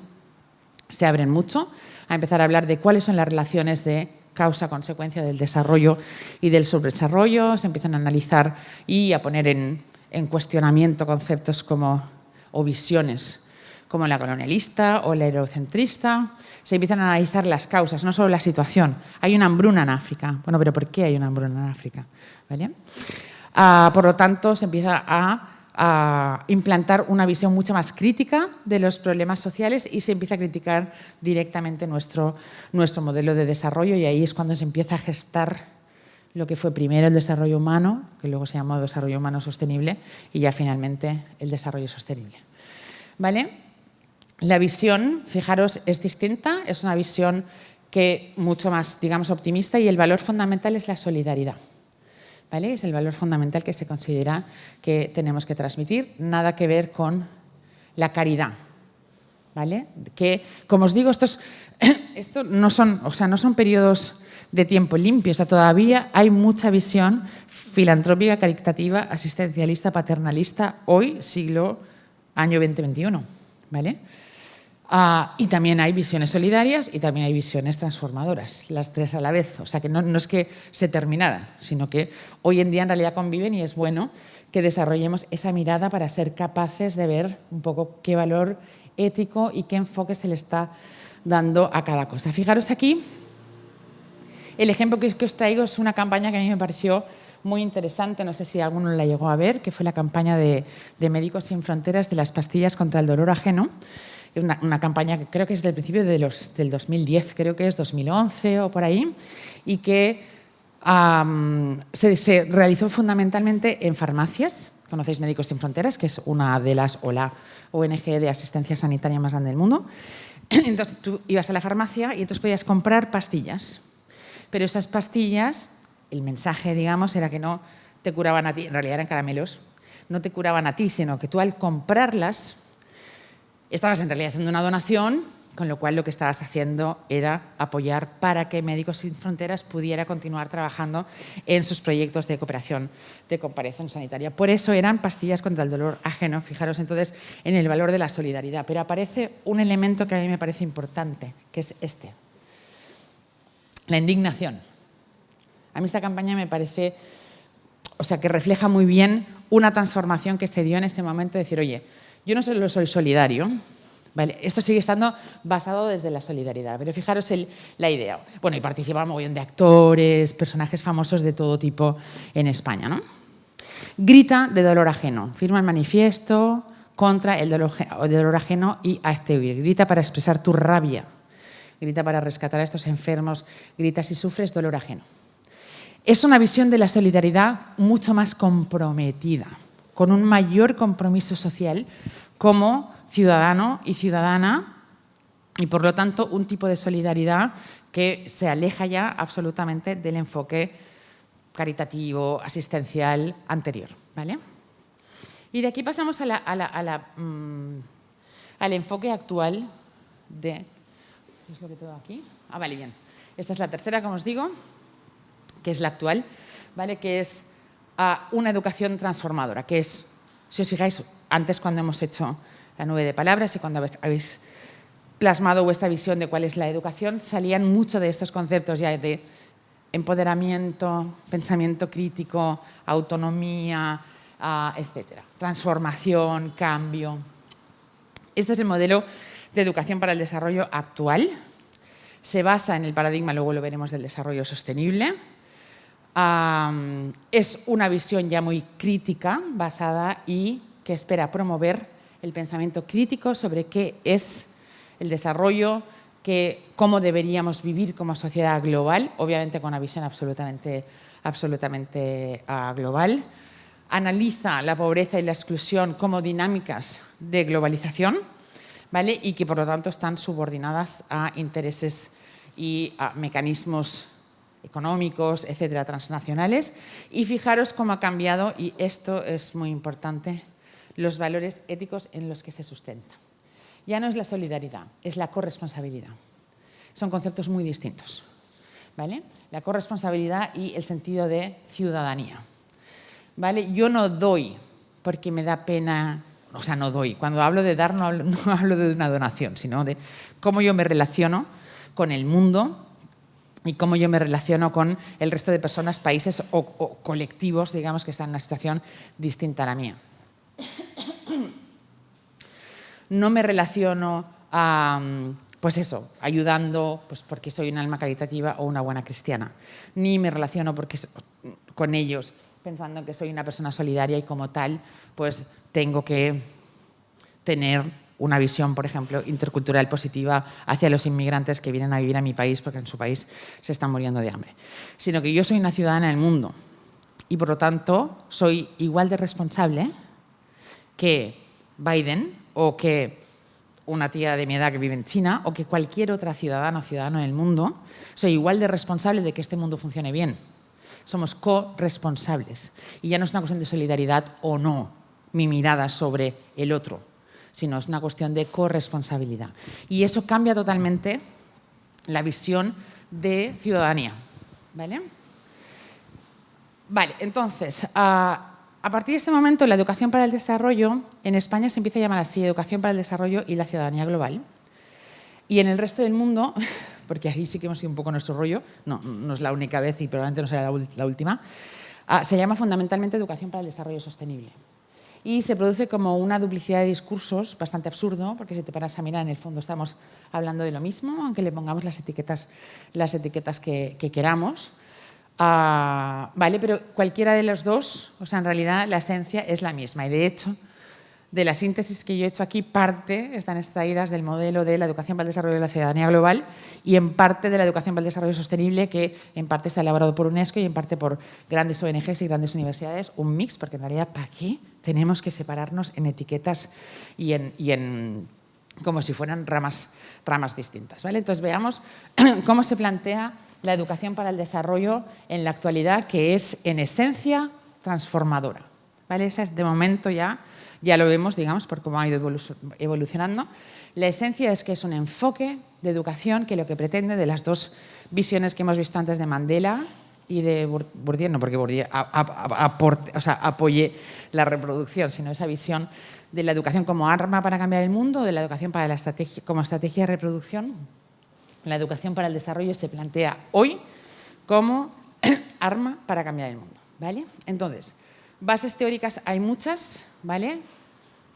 se abren mucho a empezar a hablar de cuáles son las relaciones de causa-consecuencia del desarrollo y del subdesarrollo, se empiezan a analizar y a poner en cuestionamiento conceptos como, o visiones como la colonialista o la eurocentrista, se empiezan a analizar las causas, no solo la situación. Hay una hambruna en África. Bueno, pero ¿por qué hay una hambruna en África? ¿Vale? Por lo tanto, se empieza a implantar una visión mucho más crítica de los problemas sociales y se empieza a criticar directamente nuestro modelo de desarrollo, y ahí es cuando se empieza a gestar lo que fue primero el desarrollo humano, que luego se llamó desarrollo humano sostenible, y ya finalmente el desarrollo sostenible. ¿Vale? La visión, fijaros, es distinta, es una visión que mucho más, digamos, optimista, y el valor fundamental es la solidaridad. ¿Vale? Es el valor fundamental que se considera que tenemos que transmitir, nada que ver con la caridad. ¿Vale? Que, como os digo, esto no son periodos de tiempo limpio, o sea, todavía hay mucha visión filantrópica, caritativa, asistencialista, paternalista, hoy, año 2021. ¿Vale? Y también hay visiones solidarias y también hay visiones transformadoras, las tres a la vez. O sea, que no es que se terminara, sino que hoy en día en realidad conviven, y es bueno que desarrollemos esa mirada para ser capaces de ver un poco qué valor ético y qué enfoque se le está dando a cada cosa. Fijaros aquí, el ejemplo que os traigo es una campaña que a mí me pareció muy interesante, no sé si alguno la llegó a ver, que fue la campaña de Médicos Sin Fronteras de las pastillas contra el dolor ajeno. Una campaña que creo que es del principio del 2010, creo que es 2011 o por ahí, y que se realizó fundamentalmente en farmacias. Conocéis Médicos Sin Fronteras, que es una de las, o la ONG de asistencia sanitaria más grande del mundo. Entonces tú ibas a la farmacia y entonces podías comprar pastillas, pero esas pastillas, el mensaje, digamos, era que no te curaban a ti, en realidad eran caramelos, no te curaban a ti, sino que tú al comprarlas estabas en realidad haciendo una donación, con lo cual lo que estabas haciendo era apoyar para que Médicos Sin Fronteras pudiera continuar trabajando en sus proyectos de cooperación, de comparación sanitaria. Por eso eran pastillas contra el dolor ajeno. Fijaros entonces en el valor de la solidaridad. Pero aparece un elemento que a mí me parece importante, que es este: la indignación. A mí esta campaña me parece, o sea, que refleja muy bien una transformación que se dio en ese momento de decir, oye, yo no solo soy solidario, ¿vale? Esto sigue estando basado desde la solidaridad, pero fijaros la idea. Bueno, y participaban un montón de actores, personajes famosos de todo tipo en España, ¿no? Grita de dolor ajeno, firma el manifiesto contra el dolor ajeno y hazte huir. Grita para expresar tu rabia, grita para rescatar a estos enfermos, grita si sufres dolor ajeno. Es una visión de la solidaridad mucho más comprometida, con un mayor compromiso social como ciudadano y ciudadana, y por lo tanto un tipo de solidaridad que se aleja ya absolutamente del enfoque caritativo, asistencial anterior, ¿vale? Y de aquí pasamos al enfoque actual de... ¿Qué es lo que tengo aquí? Ah, vale, bien. Esta es la tercera, como os digo, que es la actual, ¿vale? Que es una educación transformadora, que es, si os fijáis, antes cuando hemos hecho la nube de palabras y cuando habéis plasmado vuestra visión de cuál es la educación, salían mucho de estos conceptos ya de empoderamiento, pensamiento crítico, autonomía, etcétera. Transformación, cambio. Este es el modelo de educación para el desarrollo actual. Se basa en el paradigma, luego lo veremos, del desarrollo sostenible. Es una visión ya muy crítica, basada y que espera promover el pensamiento crítico sobre qué es el desarrollo, cómo deberíamos vivir como sociedad global, obviamente con una visión absolutamente global. Analiza la pobreza y la exclusión como dinámicas de globalización, ¿vale? Y que por lo tanto están subordinadas a intereses y a mecanismos económicos, etcétera, transnacionales. Y fijaros cómo ha cambiado, y esto es muy importante, los valores éticos en los que se sustenta. Ya no es la solidaridad, es la corresponsabilidad. son conceptos muy distintos, ¿vale? La corresponsabilidad y el sentido de ciudadanía, ¿vale? Yo no doy porque me da pena, o sea, no doy. Cuando hablo de dar no hablo de una donación, sino de cómo yo me relaciono con el mundo y cómo yo me relaciono con el resto de personas, países o colectivos, digamos, que están en una situación distinta a la mía. No me relaciono pues eso, ayudando pues porque soy un alma caritativa o una buena cristiana. Ni me relaciono con ellos pensando que soy una persona solidaria y como tal pues tengo que tener una visión, por ejemplo, intercultural positiva hacia los inmigrantes que vienen a vivir a mi país porque en su país se están muriendo de hambre. Sino que yo soy una ciudadana del mundo y, por lo tanto, soy igual de responsable que Biden o que una tía de mi edad que vive en China o que cualquier otra ciudadana o ciudadano del mundo. Soy igual de responsable de que este mundo funcione bien. Somos corresponsables. Y ya no es una cuestión de solidaridad o no, mi mirada sobre el otro, sino es una cuestión de corresponsabilidad. Y eso cambia totalmente la visión de ciudadanía. ¿Vale? Vale, entonces, a partir de este momento, la educación para el desarrollo en España se empieza a llamar así, educación para el desarrollo y la ciudadanía global. Y en el resto del mundo, porque ahí sí que hemos ido un poco nuestro rollo, no es la única vez y probablemente no será la última, se llama fundamentalmente educación para el desarrollo sostenible. Y se produce como una duplicidad de discursos bastante absurdo, porque si te paras a mirar, en el fondo estamos hablando de lo mismo, aunque le pongamos las etiquetas que queramos. Vale, pero cualquiera de los dos, o sea, en realidad la esencia es la misma. Y de hecho, de la síntesis que yo he hecho aquí, parte están extraídas del modelo de la educación para el desarrollo de la ciudadanía global y en parte de la educación para el desarrollo sostenible, que en parte está elaborado por UNESCO y en parte por grandes ONGs y grandes universidades, un mix, porque en realidad, ¿para qué tenemos que separarnos en etiquetas y en como si fueran ramas distintas? ¿Vale? Entonces veamos cómo se plantea la educación para el desarrollo en la actualidad, que es en esencia transformadora. ¿Vale? Esa es de momento ya lo vemos, digamos, por cómo ha ido evolucionando. La esencia es que es un enfoque de educación que lo que pretende, de las dos visiones que hemos visto antes de Mandela y de Bourdieu, no porque Bourdieu apoye la reproducción, sino esa visión de la educación como arma para cambiar el mundo, de la educación para como estrategia de reproducción. La educación para el desarrollo se plantea hoy como arma para cambiar el mundo, ¿vale? Entonces, bases teóricas hay muchas, ¿vale?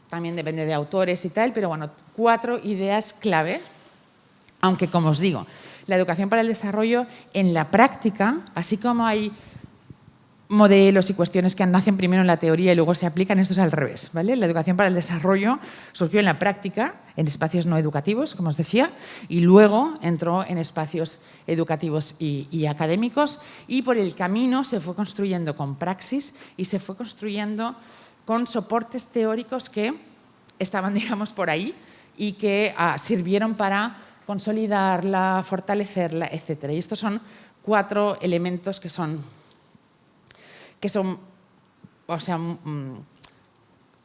También depende de autores y tal, pero bueno, 4 ideas clave, aunque como os digo, la educación para el desarrollo en la práctica, así como hay modelos y cuestiones que nacen primero en la teoría y luego se aplican, esto es al revés, ¿vale? La educación para el desarrollo surgió en la práctica, en espacios no educativos, como os decía, y luego entró en espacios educativos y académicos, y por el camino se fue construyendo con praxis y se fue construyendo con soportes teóricos que estaban, digamos, por ahí y que sirvieron para consolidarla, fortalecerla, etc. Y estos son 4 elementos que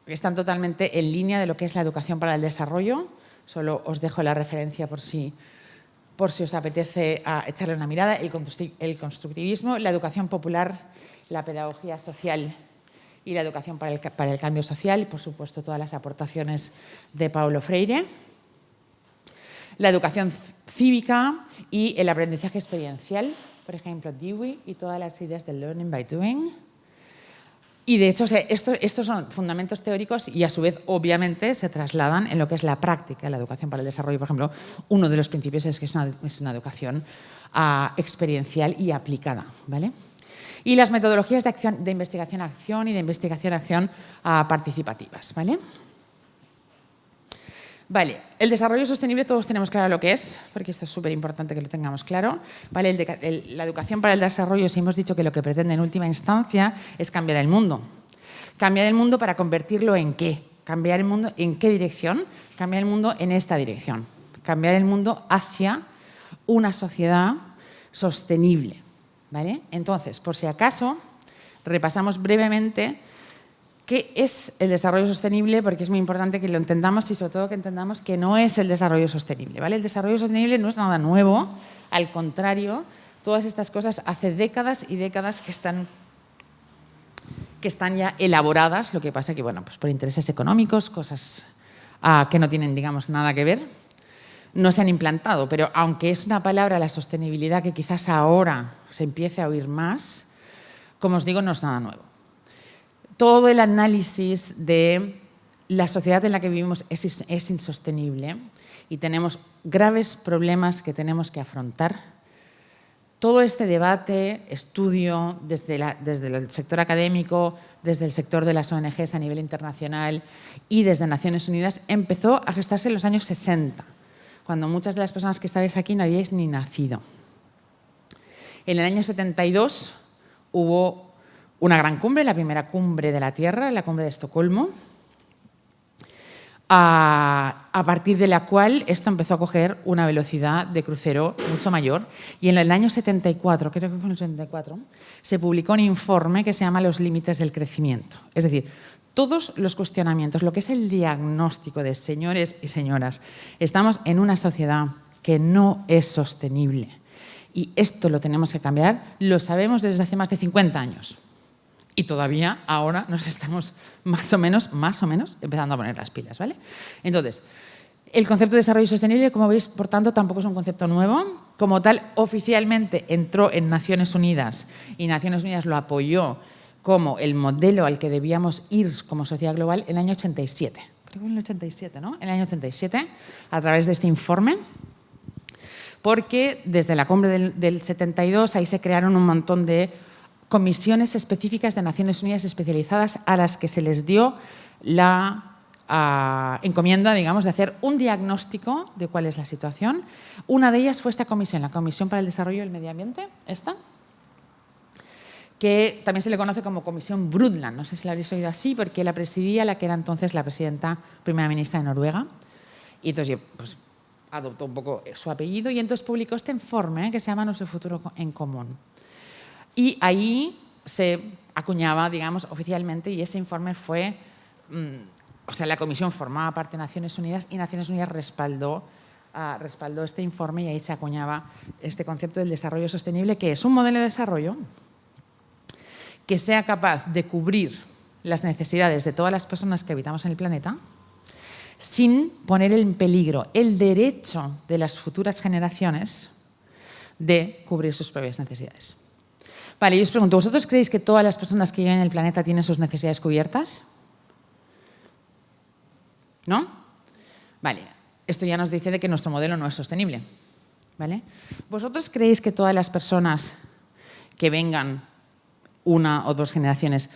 están totalmente en línea de lo que es la educación para el desarrollo. Solo os dejo la referencia por si os apetece echarle una mirada. El constructivismo, la educación popular, la pedagogía social y la educación para el cambio social, y por supuesto todas las aportaciones de Paulo Freire. La educación cívica y el aprendizaje experiencial, por ejemplo, Dewey y todas las ideas del learning by doing. Y de hecho, estos son fundamentos teóricos y a su vez, obviamente, se trasladan en lo que es la práctica, la educación para el desarrollo. Por ejemplo, uno de los principios es que es una educación experiencial y aplicada, ¿vale? Y las metodologías de investigación-acción y de investigación-acción participativas, ¿vale? Vale, el desarrollo sostenible todos tenemos claro lo que es, porque esto es súper importante que lo tengamos claro. ¿Vale? La educación para el desarrollo, si hemos dicho que lo que pretende en última instancia es cambiar el mundo. Cambiar el mundo para convertirlo en ¿qué? Cambiar el mundo en qué dirección. Cambiar el mundo en esta dirección. Cambiar el mundo hacia una sociedad sostenible. ¿Vale? Entonces, por si acaso, repasamos brevemente ¿Qué es el desarrollo sostenible? Porque es muy importante que lo entendamos y sobre todo que entendamos que no es el desarrollo sostenible, ¿vale? El desarrollo sostenible no es nada nuevo, al contrario, todas estas cosas hace décadas y décadas que están ya elaboradas, lo que pasa que, bueno, pues por intereses económicos, cosas que no tienen, digamos, nada que ver, no se han implantado, pero aunque es una palabra, la sostenibilidad, que quizás ahora se empiece a oír más, como os digo, no es nada nuevo. Todo el análisis de la sociedad en la que vivimos es insostenible y tenemos graves problemas que tenemos que afrontar. Todo este debate, estudio, desde el sector académico, desde el sector de las ONGs a nivel internacional y desde Naciones Unidas, empezó a gestarse en los años 60, cuando muchas de las personas que estabais aquí no habíais ni nacido. En el año 72 hubo una gran cumbre, la primera cumbre de la Tierra, la cumbre de Estocolmo, a partir de la cual esto empezó a coger una velocidad de crucero mucho mayor. Y en el año 74, creo que fue en el 74, se publicó un informe que se llama Los límites del crecimiento. Es decir, todos los cuestionamientos, lo que es el diagnóstico de señores y señoras, estamos en una sociedad que no es sostenible. Y esto lo tenemos que cambiar, lo sabemos desde hace más de 50 años. Y todavía ahora nos estamos más o menos empezando a poner las pilas, ¿vale? Entonces, el concepto de desarrollo sostenible, como veis, por tanto, tampoco es un concepto nuevo. Como tal, oficialmente entró en Naciones Unidas y Naciones Unidas lo apoyó como el modelo al que debíamos ir como sociedad global en el año 87. Creo que en el 87, ¿no? En el año 87, a través de este informe, porque desde la cumbre del 72 ahí se crearon un montón de comisiones específicas de Naciones Unidas especializadas a las que se les dio la encomienda, digamos, de hacer un diagnóstico de cuál es la situación. Una de ellas fue esta comisión, la Comisión para el Desarrollo del Medio Ambiente, esta, que también se le conoce como Comisión Brundtland, no sé si la habréis oído así, porque la presidía la que era entonces la presidenta, primera ministra de Noruega, y entonces pues, adoptó un poco su apellido y entonces publicó este informe que se llama Nuestro futuro en común. Y ahí se acuñaba, digamos, oficialmente, y ese informe fue, o sea, la comisión formaba parte de Naciones Unidas y Naciones Unidas respaldó este informe y ahí se acuñaba este concepto del desarrollo sostenible, que es un modelo de desarrollo que sea capaz de cubrir las necesidades de todas las personas que habitamos en el planeta sin poner en peligro el derecho de las futuras generaciones de cubrir sus propias necesidades. Vale, yo os pregunto, ¿vosotros creéis que todas las personas que viven en el planeta tienen sus necesidades cubiertas? ¿No? Vale, esto ya nos dice de que nuestro modelo no es sostenible. ¿Vale? ¿Vosotros creéis que todas las personas que vengan una o dos generaciones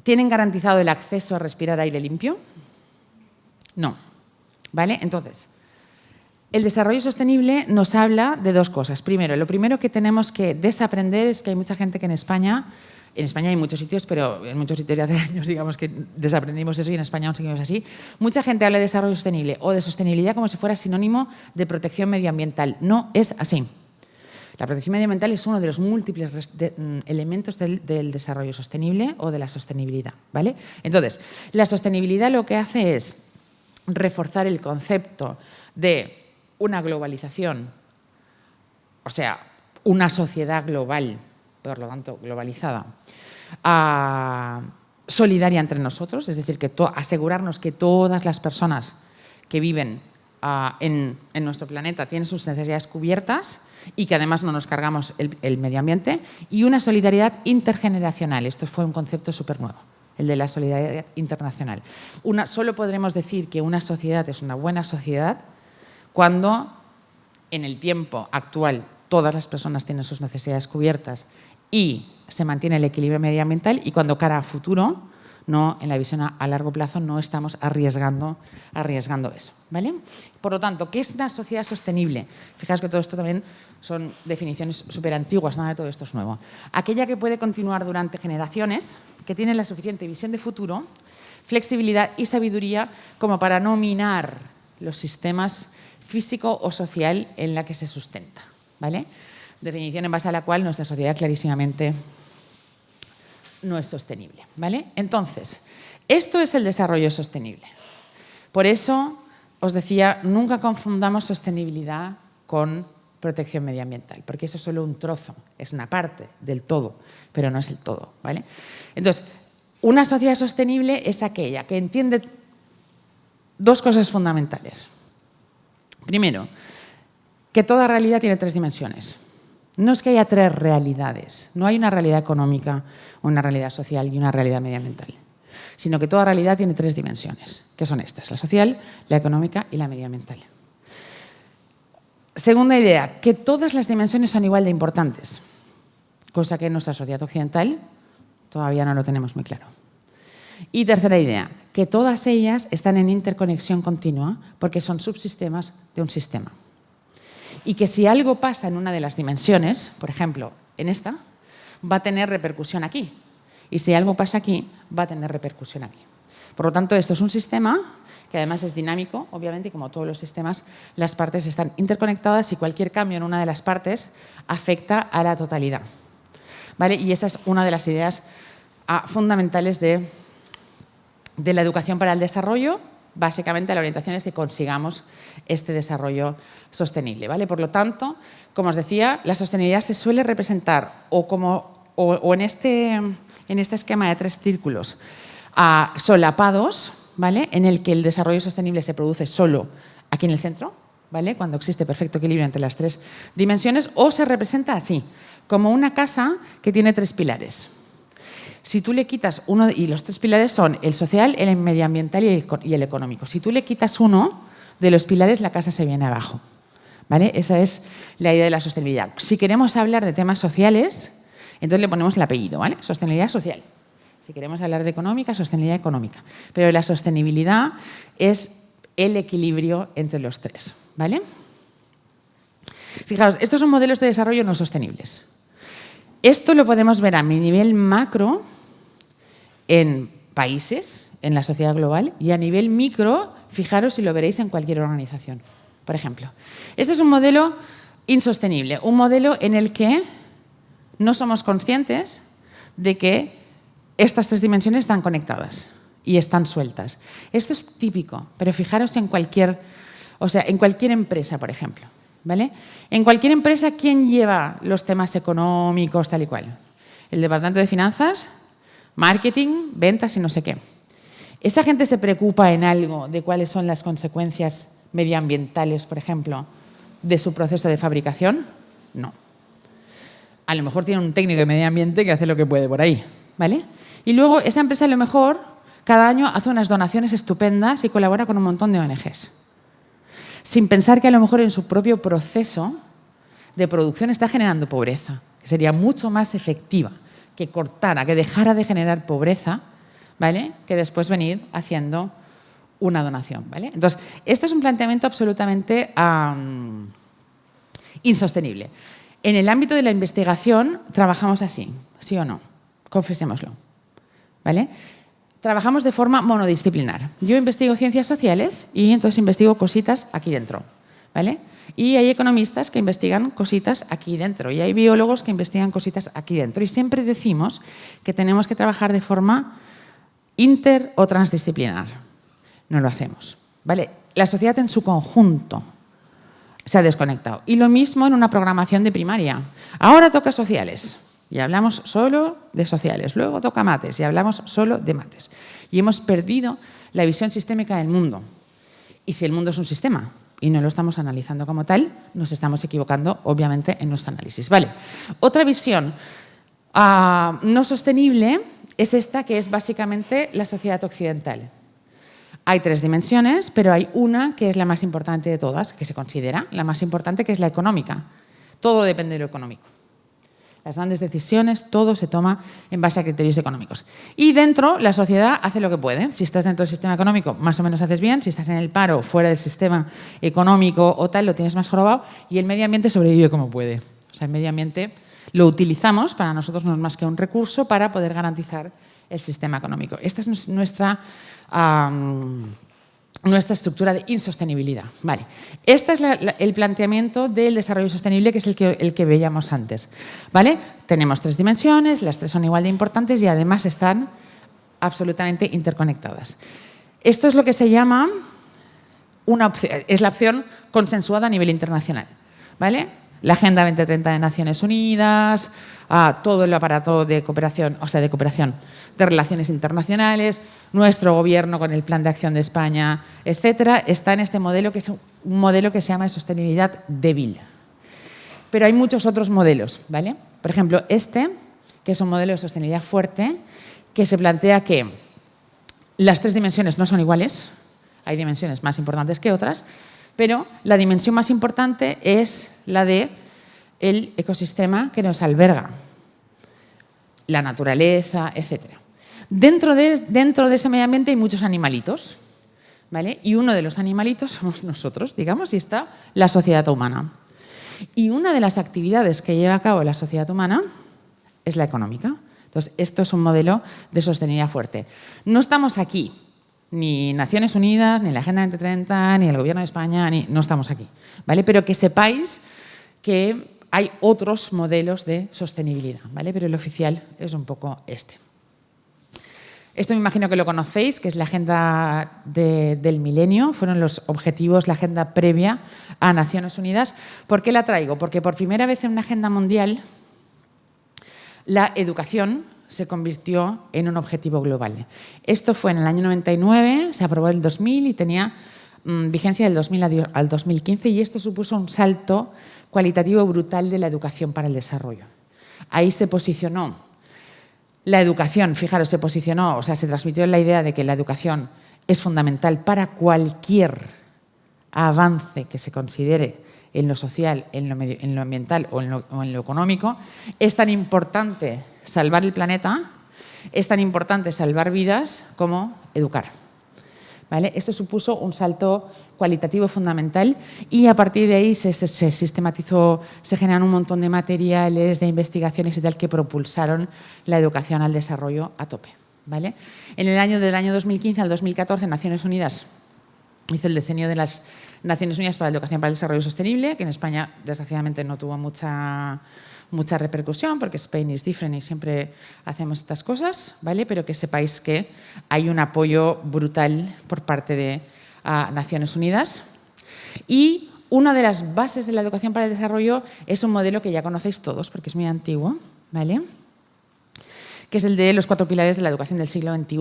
tienen garantizado el acceso a respirar aire limpio? No. ¿Vale? Entonces, el desarrollo sostenible nos habla de dos cosas. Primero, lo primero que tenemos que desaprender es que hay mucha gente que en España hay muchos sitios, pero en muchos sitios ya hace años, digamos, que desaprendimos eso y en España aún seguimos así. Mucha gente habla de desarrollo sostenible o de sostenibilidad como si fuera sinónimo de protección medioambiental. No es así. La protección medioambiental es uno de los múltiples elementos del desarrollo sostenible o de la sostenibilidad, ¿vale? Entonces, la sostenibilidad lo que hace es reforzar el concepto de una globalización, o sea, una sociedad global, por lo tanto globalizada, solidaria entre nosotros, es decir, que asegurarnos que todas las personas que viven en nuestro planeta tienen sus necesidades cubiertas y que además no nos cargamos el medio ambiente, y una solidaridad intergeneracional. Esto fue un concepto súper nuevo, el de la solidaridad internacional. Solo podremos decir que una sociedad es una buena sociedad cuando en el tiempo actual todas las personas tienen sus necesidades cubiertas y se mantiene el equilibrio medioambiental, y cuando cara a futuro, no, en la visión a largo plazo, no estamos arriesgando eso, ¿vale? Por lo tanto, ¿qué es una sociedad sostenible? Fijaos que todo esto también son definiciones súper antiguas, nada de todo esto es nuevo. Aquella que puede continuar durante generaciones, que tiene la suficiente visión de futuro, flexibilidad y sabiduría como para no minar los sistemas físico o social en la que se sustenta, ¿vale? Definición en base a la cual nuestra sociedad clarísimamente no es sostenible, ¿vale? Entonces, esto es el desarrollo sostenible. Por eso os decía, nunca confundamos sostenibilidad con protección medioambiental, porque eso es solo un trozo, es una parte del todo, pero no es el todo, ¿vale? Entonces, una sociedad sostenible es aquella que entiende dos cosas fundamentales. Primero, que toda realidad tiene tres dimensiones. No es que haya tres realidades, no hay una realidad económica, una realidad social y una realidad medioambiental, sino que toda realidad tiene tres dimensiones, que son estas, la social, la económica y la medioambiental. Segunda idea, que todas las dimensiones son igual de importantes, cosa que en nuestra sociedad occidental todavía no lo tenemos muy claro. Y tercera idea, que todas ellas están en interconexión continua porque son subsistemas de un sistema. Y que si algo pasa en una de las dimensiones, por ejemplo, en esta, va a tener repercusión aquí. Y si algo pasa aquí, va a tener repercusión aquí. Por lo tanto, esto es un sistema que además es dinámico, obviamente, y como todos los sistemas, las partes están interconectadas y cualquier cambio en una de las partes afecta a la totalidad, ¿vale? Y esa es una de las ideas fundamentales de la educación para el desarrollo. Básicamente, la orientación es que consigamos este desarrollo sostenible, ¿vale? Por lo tanto, como os decía, la sostenibilidad se suele representar o en este esquema de tres círculos solapados, ¿vale? En el que el desarrollo sostenible se produce solo aquí en el centro, ¿vale? Cuando existe perfecto equilibrio entre las tres dimensiones, o se representa así, como una casa que tiene tres pilares. Si tú le quitas uno, y los tres pilares son el social, el medioambiental y el económico. Si tú le quitas uno de los pilares, la casa se viene abajo, ¿vale? Esa es la idea de la sostenibilidad. Si queremos hablar de temas sociales, entonces le ponemos el apellido, ¿vale? Sostenibilidad social. Si queremos hablar de económica, sostenibilidad económica. Pero la sostenibilidad es el equilibrio entre los tres, ¿vale? Fijaos, estos son modelos de desarrollo no sostenibles. Esto lo podemos ver a nivel macro en países, en la sociedad global, y a nivel micro, fijaros si lo veréis en cualquier organización. Por ejemplo, este es un modelo insostenible, un modelo en el que no somos conscientes de que estas tres dimensiones están conectadas y están sueltas. Esto es típico, pero fijaros en cualquier empresa, por ejemplo, ¿vale? En cualquier empresa, ¿quién lleva los temas económicos tal y cual? El departamento de finanzas, marketing, ventas y no sé qué. ¿Esa gente se preocupa en algo de cuáles son las consecuencias medioambientales, por ejemplo, de su proceso de fabricación? No. A lo mejor tiene un técnico de medio ambiente que hace lo que puede por ahí, ¿vale? Y luego esa empresa a lo mejor cada año hace unas donaciones estupendas y colabora con un montón de ONGs. Sin pensar que a lo mejor en su propio proceso de producción está generando pobreza, que sería mucho más efectiva que cortara, que dejara de generar pobreza, ¿vale? Que después venir haciendo una donación, ¿vale? Entonces, esto es un planteamiento absolutamente insostenible. En el ámbito de la investigación trabajamos así, ¿sí o no? Confesémoslo, ¿vale? Trabajamos de forma monodisciplinar. Yo investigo ciencias sociales y entonces investigo cositas aquí dentro, ¿vale? Y hay economistas que investigan cositas aquí dentro y hay biólogos que investigan cositas aquí dentro. Y siempre decimos que tenemos que trabajar de forma inter o transdisciplinar. No lo hacemos, ¿vale? La sociedad en su conjunto se ha desconectado. Y lo mismo en una programación de primaria. Ahora toca sociales y hablamos solo de sociales. Luego toca mates y hablamos solo de mates. Y hemos perdido la visión sistémica del mundo. Y si el mundo es un sistema y no lo estamos analizando como tal, nos estamos equivocando, obviamente, en nuestro análisis. Vale. Otra visión no sostenible es esta, que es básicamente la sociedad occidental. Hay tres dimensiones, pero hay una que es la más importante de todas, que se considera la más importante, que es la económica. Todo depende de lo económico. Las grandes decisiones, todo se toma en base a criterios económicos. Y dentro, la sociedad hace lo que puede. Si estás dentro del sistema económico, más o menos haces bien. Si estás en el paro, fuera del sistema económico o tal, lo tienes más jorobado. Y el medio ambiente sobrevive como puede. O sea, el medio ambiente lo utilizamos, para nosotros no es más que un recurso para poder garantizar el sistema económico. Esta es nuestra nuestra estructura de insostenibilidad. Vale. Este es el planteamiento del desarrollo sostenible, que es el que veíamos antes. ¿Vale? Tenemos 3 dimensiones, las 3 son igual de importantes y además están absolutamente interconectadas. Esto es lo que se llama es la opción consensuada a nivel internacional. ¿Vale? La Agenda 2030 de Naciones Unidas, todo el aparato de cooperación, de relaciones internacionales, nuestro gobierno con el Plan de Acción de España, etcétera, está en este modelo, que es un modelo que se llama de sostenibilidad débil. Pero hay muchos otros modelos, ¿vale? Por ejemplo, este, que es un modelo de sostenibilidad fuerte, que se plantea que las 3 dimensiones no son iguales, hay dimensiones más importantes que otras, pero la dimensión más importante es la de el ecosistema que nos alberga, la naturaleza, etcétera. Dentro de ese medio ambiente hay muchos animalitos, ¿vale? Y uno de los animalitos somos nosotros, digamos, y está la sociedad humana. Y una de las actividades que lleva a cabo la sociedad humana es la económica. Entonces, esto es un modelo de sostenibilidad fuerte. No estamos aquí, ni Naciones Unidas, ni la Agenda 2030, ni el Gobierno de España, no estamos aquí, ¿vale? Pero que sepáis que hay otros modelos de sostenibilidad, ¿vale? Pero el oficial es un poco este. Esto me imagino que lo conocéis, que es la Agenda del Milenio, fueron los objetivos, la agenda previa a Naciones Unidas. ¿Por qué la traigo? Porque por primera vez en una agenda mundial la educación se convirtió en un objetivo global. Esto fue en el año 99, se aprobó en el 2000 y tenía vigencia del 2000 al 2015, y esto supuso un salto cualitativo brutal de la educación para el desarrollo. Ahí se posicionó la educación, fijaros, se transmitió la idea de que la educación es fundamental para cualquier avance que se considere en lo social, en lo ambiental o en lo económico. Es tan importante salvar el planeta, es tan importante salvar vidas como educar. ¿Vale? Esto supuso un salto cualitativo fundamental y a partir de ahí se sistematizó, se generaron un montón de materiales, de investigaciones y tal que propulsaron la educación al desarrollo a tope. ¿Vale? Del año 2015 al 2014, Naciones Unidas hizo el decenio de las Naciones Unidas para la Educación para el Desarrollo Sostenible, que en España desgraciadamente no tuvo mucha repercusión, porque Spain is different y siempre hacemos estas cosas, ¿vale? Pero que sepáis que hay un apoyo brutal por parte de Naciones Unidas. Y una de las bases de la educación para el desarrollo es un modelo que ya conocéis todos, porque es muy antiguo, ¿vale? Que es el de los 4 pilares de la educación del siglo XXI.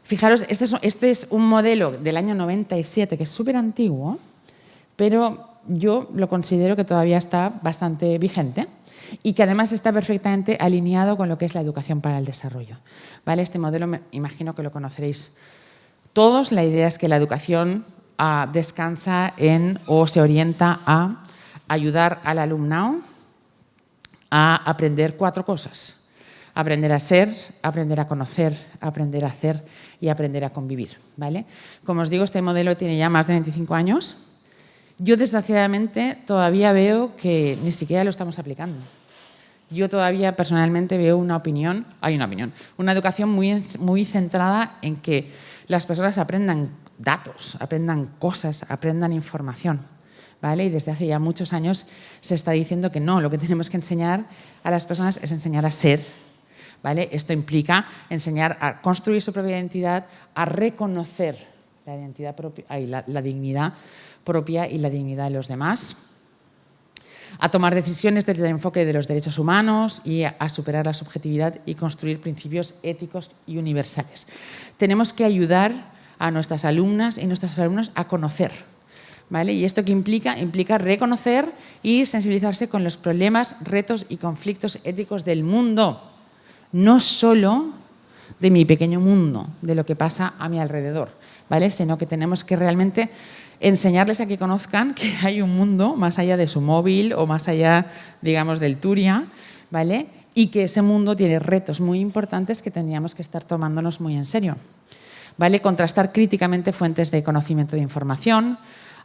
Fijaros, este es un modelo del año 97, que es súper antiguo, pero yo lo considero que todavía está bastante vigente y que además está perfectamente alineado con lo que es la educación para el desarrollo. ¿Vale? Este modelo me imagino que lo conoceréis todos. La idea es que la educación descansa en o se orienta a ayudar al alumnado a aprender 4 cosas. Aprender a ser, aprender a conocer, aprender a hacer y aprender a convivir. ¿Vale? Como os digo, este modelo tiene ya más de 25 años. Yo, desgraciadamente, todavía veo que ni siquiera lo estamos aplicando. Yo todavía, personalmente, veo una educación muy centrada en que las personas aprendan datos, aprendan cosas, aprendan información. ¿Vale? Y desde hace ya muchos años se está diciendo que no, lo que tenemos que enseñar a las personas es enseñar a ser. ¿Vale? Esto implica enseñar a construir su propia identidad, a reconocer la identidad propia, la dignidad propia y la dignidad de los demás, a tomar decisiones desde el enfoque de los derechos humanos y a superar la subjetividad y construir principios éticos y universales. Tenemos que ayudar a nuestras alumnas y nuestros alumnos a conocer. ¿Vale? ¿Y esto qué implica? Implica reconocer y sensibilizarse con los problemas, retos y conflictos éticos del mundo, no solo de mi pequeño mundo, de lo que pasa a mi alrededor, ¿vale? Sino que tenemos que realmente enseñarles a que conozcan que hay un mundo más allá de su móvil o más allá, digamos, del Turia, ¿vale? Y que ese mundo tiene retos muy importantes que tendríamos que estar tomándonos muy en serio, ¿vale? Contrastar críticamente fuentes de conocimiento de información,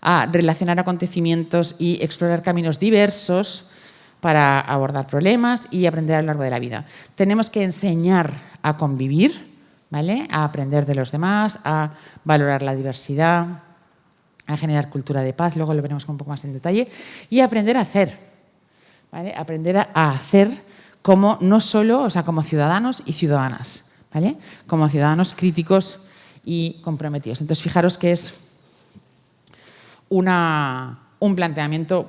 a relacionar acontecimientos y explorar caminos diversos para abordar problemas y aprender a lo largo de la vida. Tenemos que enseñar a convivir, ¿vale? A aprender de los demás, a valorar la diversidad, a generar cultura de paz, luego lo veremos un poco más en detalle, y a aprender a hacer, ¿vale? Aprender a hacer como no solo, o sea, como ciudadanos y ciudadanas, ¿vale? Como ciudadanos críticos y comprometidos. Entonces, fijaros que es un planteamiento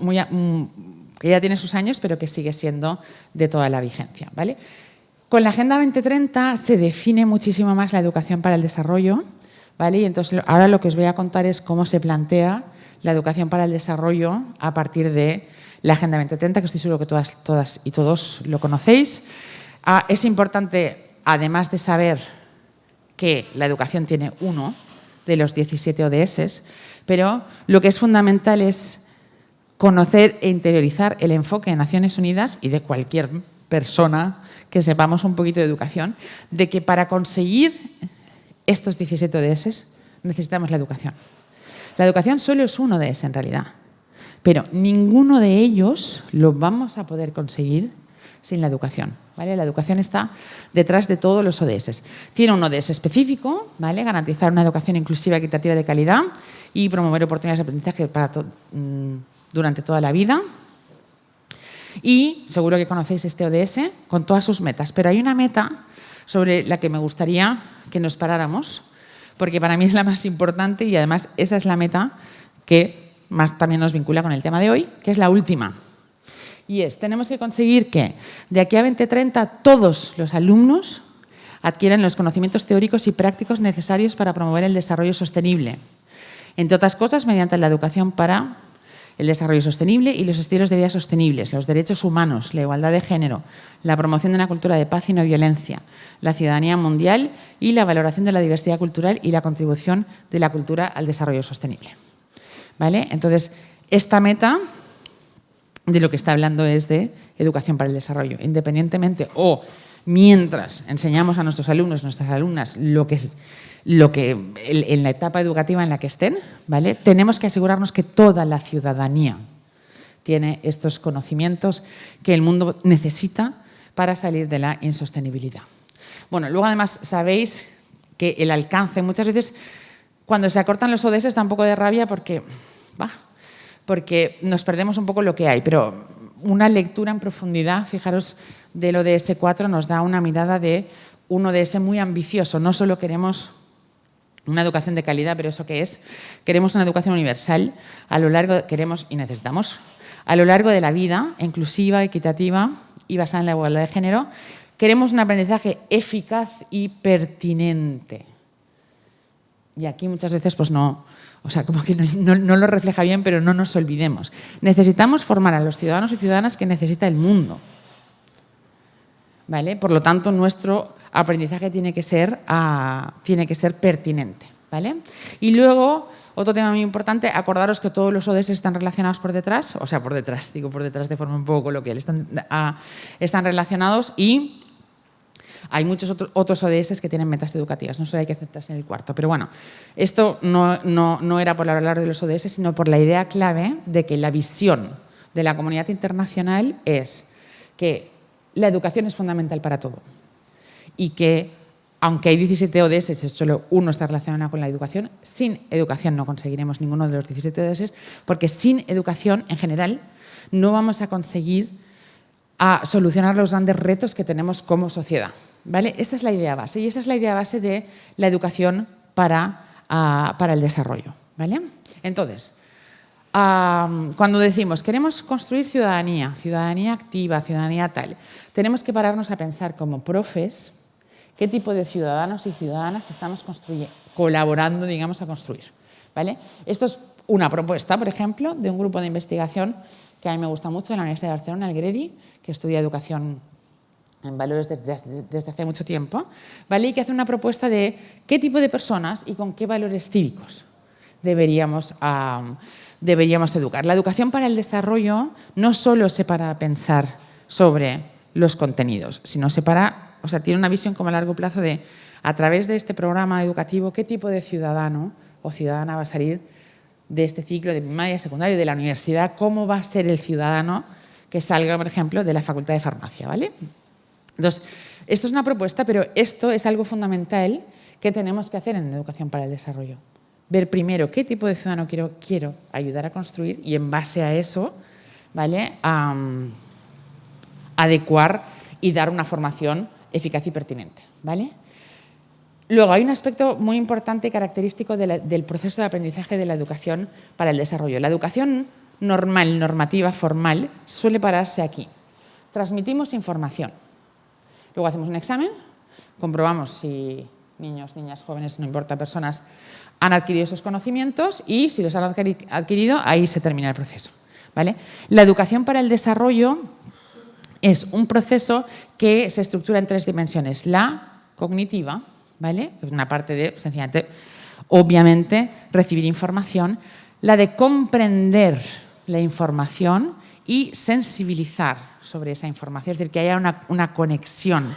que ya tiene sus años, pero que sigue siendo de toda la vigencia, ¿vale? Con la Agenda 2030 se define muchísimo más la educación para el desarrollo, ¿vale? Y entonces ahora lo que os voy a contar es cómo se plantea la educación para el desarrollo a partir de la Agenda 2030, que estoy seguro que todas y todos lo conocéis. Es importante, además de saber que la educación tiene uno de los 17 ODS, pero lo que es fundamental es conocer e interiorizar el enfoque de Naciones Unidas y de cualquier persona que sepamos un poquito de educación, de que para conseguir estos 17 ODS necesitamos la educación. La educación solo es uno de ese en realidad, pero ninguno de ellos lo vamos a poder conseguir sin la educación, ¿vale? La educación está detrás de todos los ODS. Tiene un ODS específico, ¿vale? Garantizar una educación inclusiva, equitativa, de calidad y promover oportunidades de aprendizaje durante toda la vida. Y seguro que conocéis este ODS con todas sus metas, pero hay una meta sobre la que me gustaría que nos paráramos, porque para mí es la más importante y además esa es la meta que más también nos vincula con el tema de hoy, que es la última. Y tenemos que conseguir que de aquí a 2030 todos los alumnos adquieran los conocimientos teóricos y prácticos necesarios para promover el desarrollo sostenible, entre otras cosas mediante la educación para el desarrollo sostenible y los estilos de vida sostenibles, los derechos humanos, la igualdad de género, la promoción de una cultura de paz y no violencia, la ciudadanía mundial y la valoración de la diversidad cultural y la contribución de la cultura al desarrollo sostenible, ¿vale? Entonces, esta meta de lo que está hablando es de educación para el desarrollo, independientemente o mientras enseñamos a nuestros alumnos, nuestras alumnas, en la etapa educativa en la que estén, ¿vale? Tenemos que asegurarnos que toda la ciudadanía tiene estos conocimientos que el mundo necesita para salir de la insostenibilidad. Bueno, luego además sabéis que el alcance, muchas veces cuando se acortan los ODS da un poco de rabia porque nos perdemos un poco lo que hay, pero una lectura en profundidad, fijaros, del ODS 4 nos da una mirada de un ODS muy ambicioso. No solo queremos una educación de calidad, pero ¿eso qué es? Queremos una educación universal, queremos y necesitamos, a lo largo de la vida, inclusiva, equitativa y basada en la igualdad de género. Queremos un aprendizaje eficaz y pertinente. Y aquí muchas veces pues no, o sea, como que no lo refleja bien, pero no nos olvidemos. Necesitamos formar a los ciudadanos y ciudadanas que necesita el mundo, ¿vale? Por lo tanto, nuestro aprendizaje tiene que ser pertinente, ¿vale? Y luego, otro tema muy importante, acordaros que todos los ODS están relacionados por detrás, o sea, por detrás de forma un poco coloquial, están relacionados y hay muchos otros ODS que tienen metas educativas, no solo hay que aceptarse en el cuarto. Pero bueno, esto no era por hablar de los ODS, sino por la idea clave de que la visión de la comunidad internacional es que la educación es fundamental para todo y que, aunque hay 17 ODS, solo uno está relacionado con la educación, sin educación no conseguiremos ninguno de los 17 ODS, porque sin educación, en general, no vamos a conseguir solucionar los grandes retos que tenemos como sociedad, ¿vale? Esa es la idea base y esa es la idea base de la educación para el desarrollo, ¿vale? Entonces, cuando decimos queremos construir ciudadanía activa, ciudadanía tal, tenemos que pararnos a pensar como profes qué tipo de ciudadanos y ciudadanas estamos colaborando, digamos, a construir, ¿vale? Esto es una propuesta, por ejemplo, de un grupo de investigación que a mí me gusta mucho, de la Universidad de Barcelona, el GREDI, que estudia educación en valores desde hace mucho tiempo, ¿vale? Y que hace una propuesta de qué tipo de personas y con qué valores cívicos deberíamos educar. La educación para el desarrollo no solo se para a pensar sobre los contenidos, sino tiene una visión como a largo plazo de, a través de este programa educativo, qué tipo de ciudadano o ciudadana va a salir de este ciclo de primaria, secundaria y de la universidad, cómo va a ser el ciudadano que salga, por ejemplo, de la Facultad de Farmacia, ¿vale? Entonces, esto es una propuesta, pero esto es algo fundamental ¿Qué tenemos que hacer en educación para el desarrollo? Ver primero qué tipo de ciudadano quiero ayudar a construir y en base a eso, ¿vale? Adecuar y dar una formación eficaz y pertinente, ¿vale? Luego, hay un aspecto muy importante y característico del proceso de aprendizaje de la educación para el desarrollo. La educación normal, normativa, formal, suele pararse aquí. Transmitimos información. Luego hacemos un examen, comprobamos si niños, niñas, jóvenes, no importa, personas, han adquirido esos conocimientos y si los han adquirido, ahí se termina el proceso, ¿vale? La educación para el desarrollo es un proceso que se estructura en 3 dimensiones. La cognitiva, ¿vale? Una parte de, sencillamente, obviamente, recibir información. La de comprender la información y sensibilizar sobre esa información. Es decir, que haya una conexión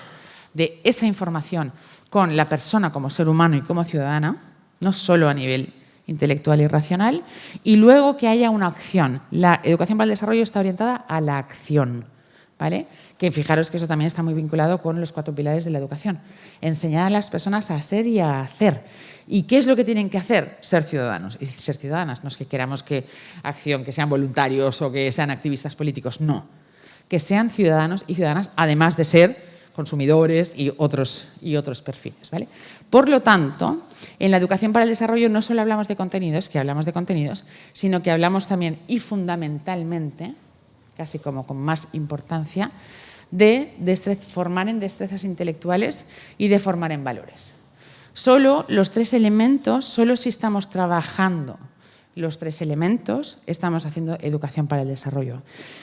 de esa información con la persona como ser humano y como ciudadana, no solo a nivel intelectual y racional, y luego que haya una acción. La educación para el desarrollo está orientada a la acción, ¿vale? Que fijaros que eso también está muy vinculado con los 4 pilares de la educación. Enseñar a las personas a ser y a hacer. ¿Y qué es lo que tienen que hacer? Ser ciudadanos y ser ciudadanas. No es que queramos que acción, que sean voluntarios o que sean activistas políticos, no. Que sean ciudadanos y ciudadanas, además de ser consumidores y otros perfiles, ¿vale? Por lo tanto, en la educación para el desarrollo no solo hablamos de contenidos, que hablamos de contenidos, sino que hablamos también y fundamentalmente, casi como con más importancia, de formar en destrezas intelectuales y de formar en valores. Solo los 3 elementos, solo si estamos trabajando los 3 elementos, estamos haciendo educación para el desarrollo.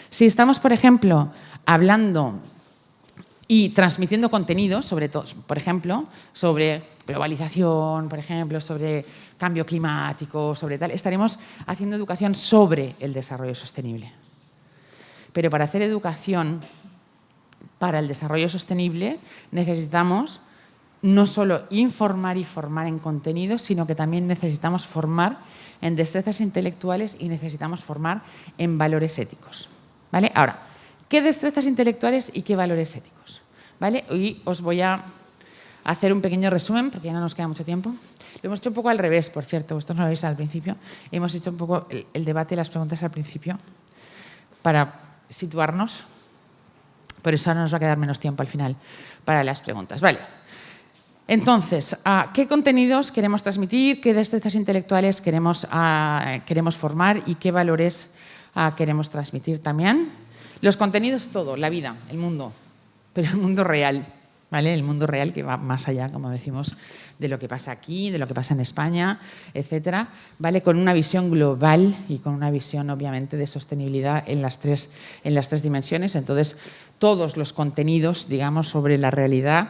Si estamos, por ejemplo, hablando y transmitiendo contenidos, sobre todo, por ejemplo, sobre globalización, por ejemplo, sobre cambio climático, sobre tal, estaremos haciendo educación sobre el desarrollo sostenible. Pero para hacer educación para el desarrollo sostenible necesitamos no solo informar y formar en contenidos, sino que también necesitamos formar en destrezas intelectuales y necesitamos formar en valores éticos, ¿vale? Ahora, ¿qué destrezas intelectuales y qué valores éticos? ¿Vale? Y os voy a hacer un pequeño resumen, porque ya no nos queda mucho tiempo. Lo hemos hecho un poco al revés, por cierto, vosotros no lo veis al principio. Hemos hecho un poco el debate y las preguntas al principio para situarnos. Por eso ahora nos va a quedar menos tiempo al final para las preguntas. Vale. Entonces, ¿qué contenidos queremos transmitir? ¿Qué destrezas intelectuales queremos formar? ¿Y qué valores queremos transmitir también? Los contenidos, todo, la vida, el mundo, pero el mundo real, ¿vale? El mundo real que va más allá, como decimos, de lo que pasa aquí, de lo que pasa en España, etcétera, ¿vale? Con una visión global y con una visión, obviamente, de sostenibilidad en las tres dimensiones. Entonces, todos los contenidos, digamos, sobre la realidad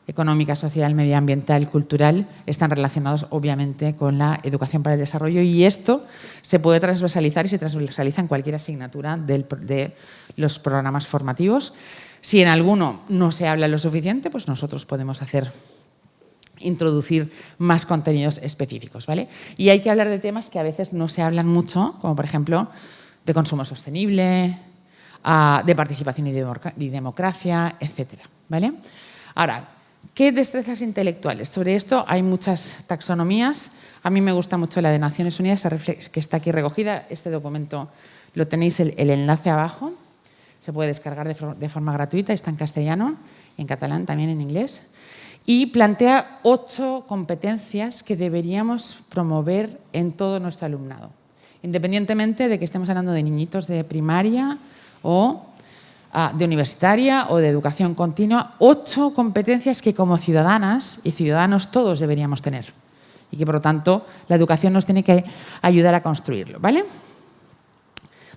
económica, social, medioambiental, cultural, están relacionados, obviamente, con la educación para el desarrollo, y esto se puede transversalizar y se transversaliza en cualquier asignatura de los programas formativos. Si en alguno no se habla lo suficiente, pues nosotros podemos introducir más contenidos específicos, ¿vale? Y hay que hablar de temas que a veces no se hablan mucho, como por ejemplo de consumo sostenible, de participación y democracia, etcétera, ¿vale? Ahora, ¿qué destrezas intelectuales? Sobre esto hay muchas taxonomías. A mí me gusta mucho la de Naciones Unidas, que está aquí recogida. Este documento lo tenéis el enlace abajo. Se puede descargar de forma gratuita, está en castellano, en catalán, también en inglés. Y plantea 8 competencias que deberíamos promover en todo nuestro alumnado, independientemente de que estemos hablando de niñitos de primaria o de universitaria o de educación continua. 8 competencias que como ciudadanas y ciudadanos todos deberíamos tener y que, por lo tanto, la educación nos tiene que ayudar a construirlo, ¿vale?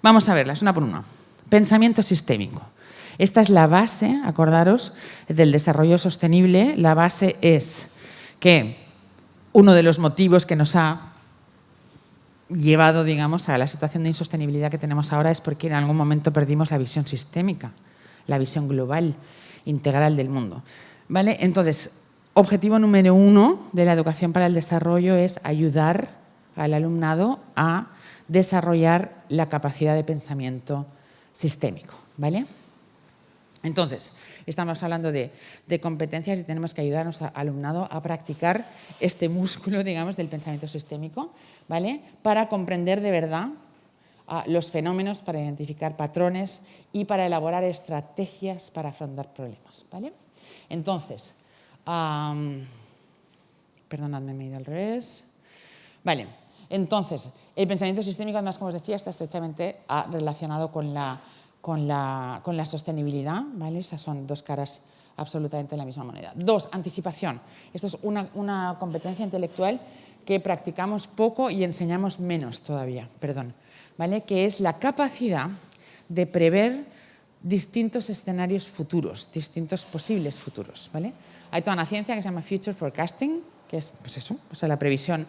Vamos a verlas una por una. Pensamiento sistémico. Esta es la base, acordaros, del desarrollo sostenible. La base es que uno de los motivos que nos ha llevado, digamos, a la situación de insostenibilidad que tenemos ahora es porque en algún momento perdimos la visión sistémica, la visión global, integral del mundo, ¿vale? Entonces, objetivo número 1 de la educación para el desarrollo es ayudar al alumnado a desarrollar la capacidad de pensamiento sistémico, ¿vale? Entonces, estamos hablando de competencias y tenemos que ayudar a nuestro alumnado a practicar este músculo, digamos, del pensamiento sistémico, ¿vale? Para comprender de verdad los fenómenos, para identificar patrones y para elaborar estrategias para afrontar problemas, ¿vale? Entonces, perdonadme, me he ido al revés. Vale, entonces, el pensamiento sistémico, además, como os decía, está estrechamente relacionado con la sostenibilidad, ¿vale? Esas son dos caras absolutamente de la misma moneda. 2, anticipación. Esto es una competencia intelectual que practicamos poco y enseñamos menos todavía, ¿vale? Que es la capacidad de prever distintos escenarios futuros, distintos posibles futuros, ¿vale? Hay toda una ciencia que se llama Future Forecasting, que es pues eso, o sea, la previsión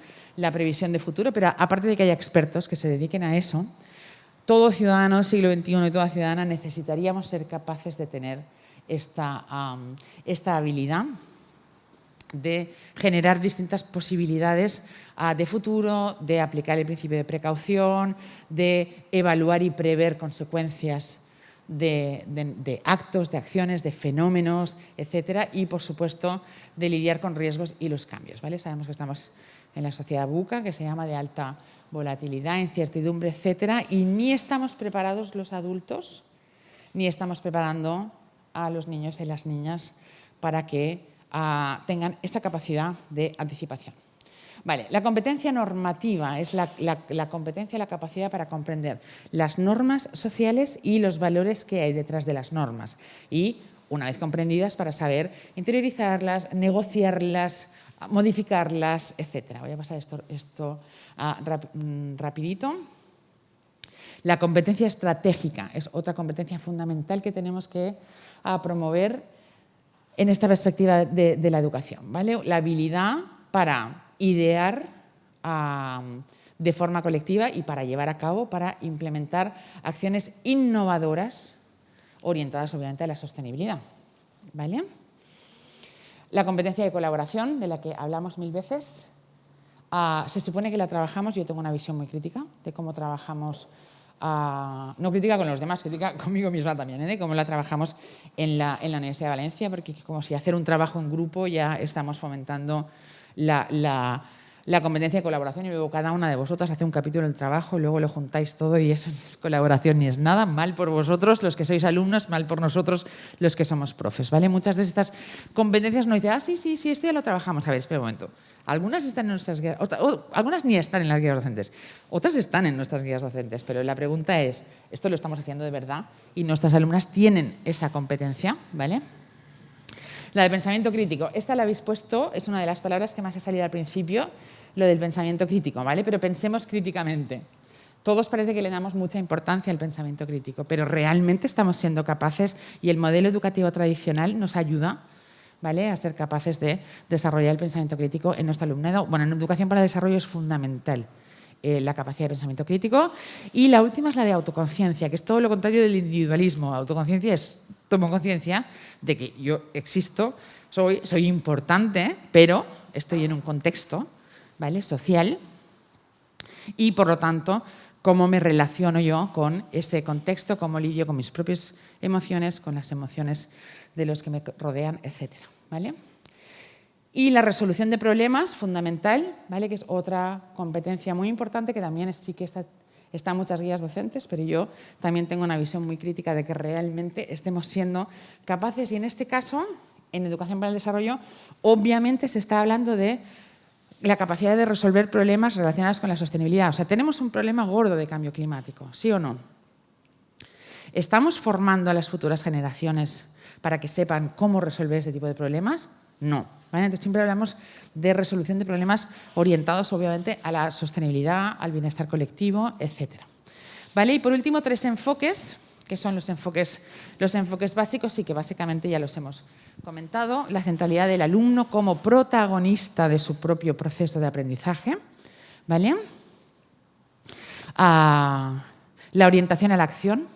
de futuro, pero aparte de que haya expertos que se dediquen a eso, todo ciudadano del siglo XXI y toda ciudadana necesitaríamos ser capaces de tener esta habilidad de generar distintas posibilidades de futuro, de aplicar el principio de precaución, de evaluar y prever consecuencias de actos, de acciones, de fenómenos, etcétera, y por supuesto de lidiar con riesgos y los cambios, ¿vale? Sabemos que estamos en la sociedad VUCA, que se llama de alta volatilidad, incertidumbre, etcétera, y ni estamos preparados los adultos, ni estamos preparando a los niños y las niñas para que tengan esa capacidad de anticipación. Vale, la competencia normativa es la competencia, la capacidad para comprender las normas sociales y los valores que hay detrás de las normas. Y, una vez comprendidas, para saber interiorizarlas, negociarlas, modificarlas, etc. Voy a pasar esto rapidito. La competencia estratégica es otra competencia fundamental que tenemos que promover en esta perspectiva de la educación, ¿vale? La habilidad para idear de forma colectiva y para llevar a cabo, para implementar acciones innovadoras orientadas obviamente a la sostenibilidad, ¿vale? La competencia de colaboración, de la que hablamos mil veces, se supone que la trabajamos, yo tengo una visión muy crítica de cómo trabajamos, no crítica con los demás, crítica conmigo misma también, de cómo la trabajamos en la Universidad de Valencia, porque como si hacer un trabajo en grupo ya estamos fomentando la competencia de colaboración y luego cada una de vosotras hace un capítulo del trabajo y luego lo juntáis todo y eso no es colaboración ni es nada. Mal por vosotros, los que sois alumnos, mal por nosotros, los que somos profes, ¿vale? Muchas de estas competencias no dicen, sí, esto ya lo trabajamos. A ver, espera un momento. Algunas están en nuestras guías, algunas ni están en las guías docentes, otras están en nuestras guías docentes, pero la pregunta es, ¿esto lo estamos haciendo de verdad? Y nuestras alumnas tienen esa competencia, ¿vale? La del pensamiento crítico, esta la habéis puesto, es una de las palabras que más ha salido al principio, lo del pensamiento crítico, ¿vale? Pero pensemos críticamente. Todos parece que le damos mucha importancia al pensamiento crítico, pero realmente estamos siendo capaces y el modelo educativo tradicional nos ayuda, ¿vale?, a ser capaces de desarrollar el pensamiento crítico en nuestro alumnado. Bueno, en Educación para el Desarrollo es fundamental la capacidad de pensamiento crítico. Y la última es la de autoconciencia, que es todo lo contrario del individualismo. Autoconciencia es, tomo conciencia de que yo existo, soy importante, pero estoy en un contexto, ¿vale?, social, y por lo tanto, cómo me relaciono yo con ese contexto, cómo lidio con mis propias emociones, con las emociones de los que me rodean, etcétera, ¿vale? Y la resolución de problemas, fundamental, ¿vale?, que es otra competencia muy importante que también sí que está en muchas guías docentes, pero yo también tengo una visión muy crítica de que realmente estemos siendo capaces, y en este caso, en Educación para el Desarrollo, obviamente se está hablando de la capacidad de resolver problemas relacionados con la sostenibilidad. O sea, tenemos un problema gordo de cambio climático, ¿sí o no? ¿Estamos formando a las futuras generaciones para que sepan cómo resolver ese tipo de problemas? No. ¿Vale? Entonces siempre hablamos de resolución de problemas orientados, obviamente, a la sostenibilidad, al bienestar colectivo, etc. ¿Vale? Y por último, 3 enfoques, que son los enfoques básicos y que básicamente ya los hemos comentado. La centralidad del alumno como protagonista de su propio proceso de aprendizaje, ¿vale? La orientación a la acción,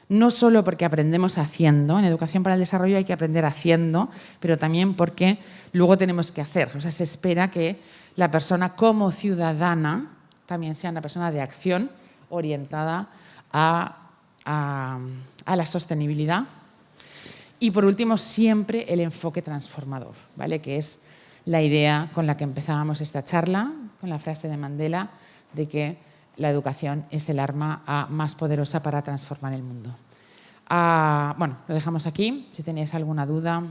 no solo porque aprendemos haciendo, en Educación para el Desarrollo hay que aprender haciendo, pero también porque luego tenemos que hacer. O sea, se espera que la persona como ciudadana también sea una persona de acción orientada a la sostenibilidad, Y por último, siempre el enfoque transformador, ¿vale? Que es la idea con la que empezábamos esta charla, con la frase de Mandela, de que la educación es el arma más poderosa para transformar el mundo. Bueno, lo dejamos aquí. Si tenéis alguna duda.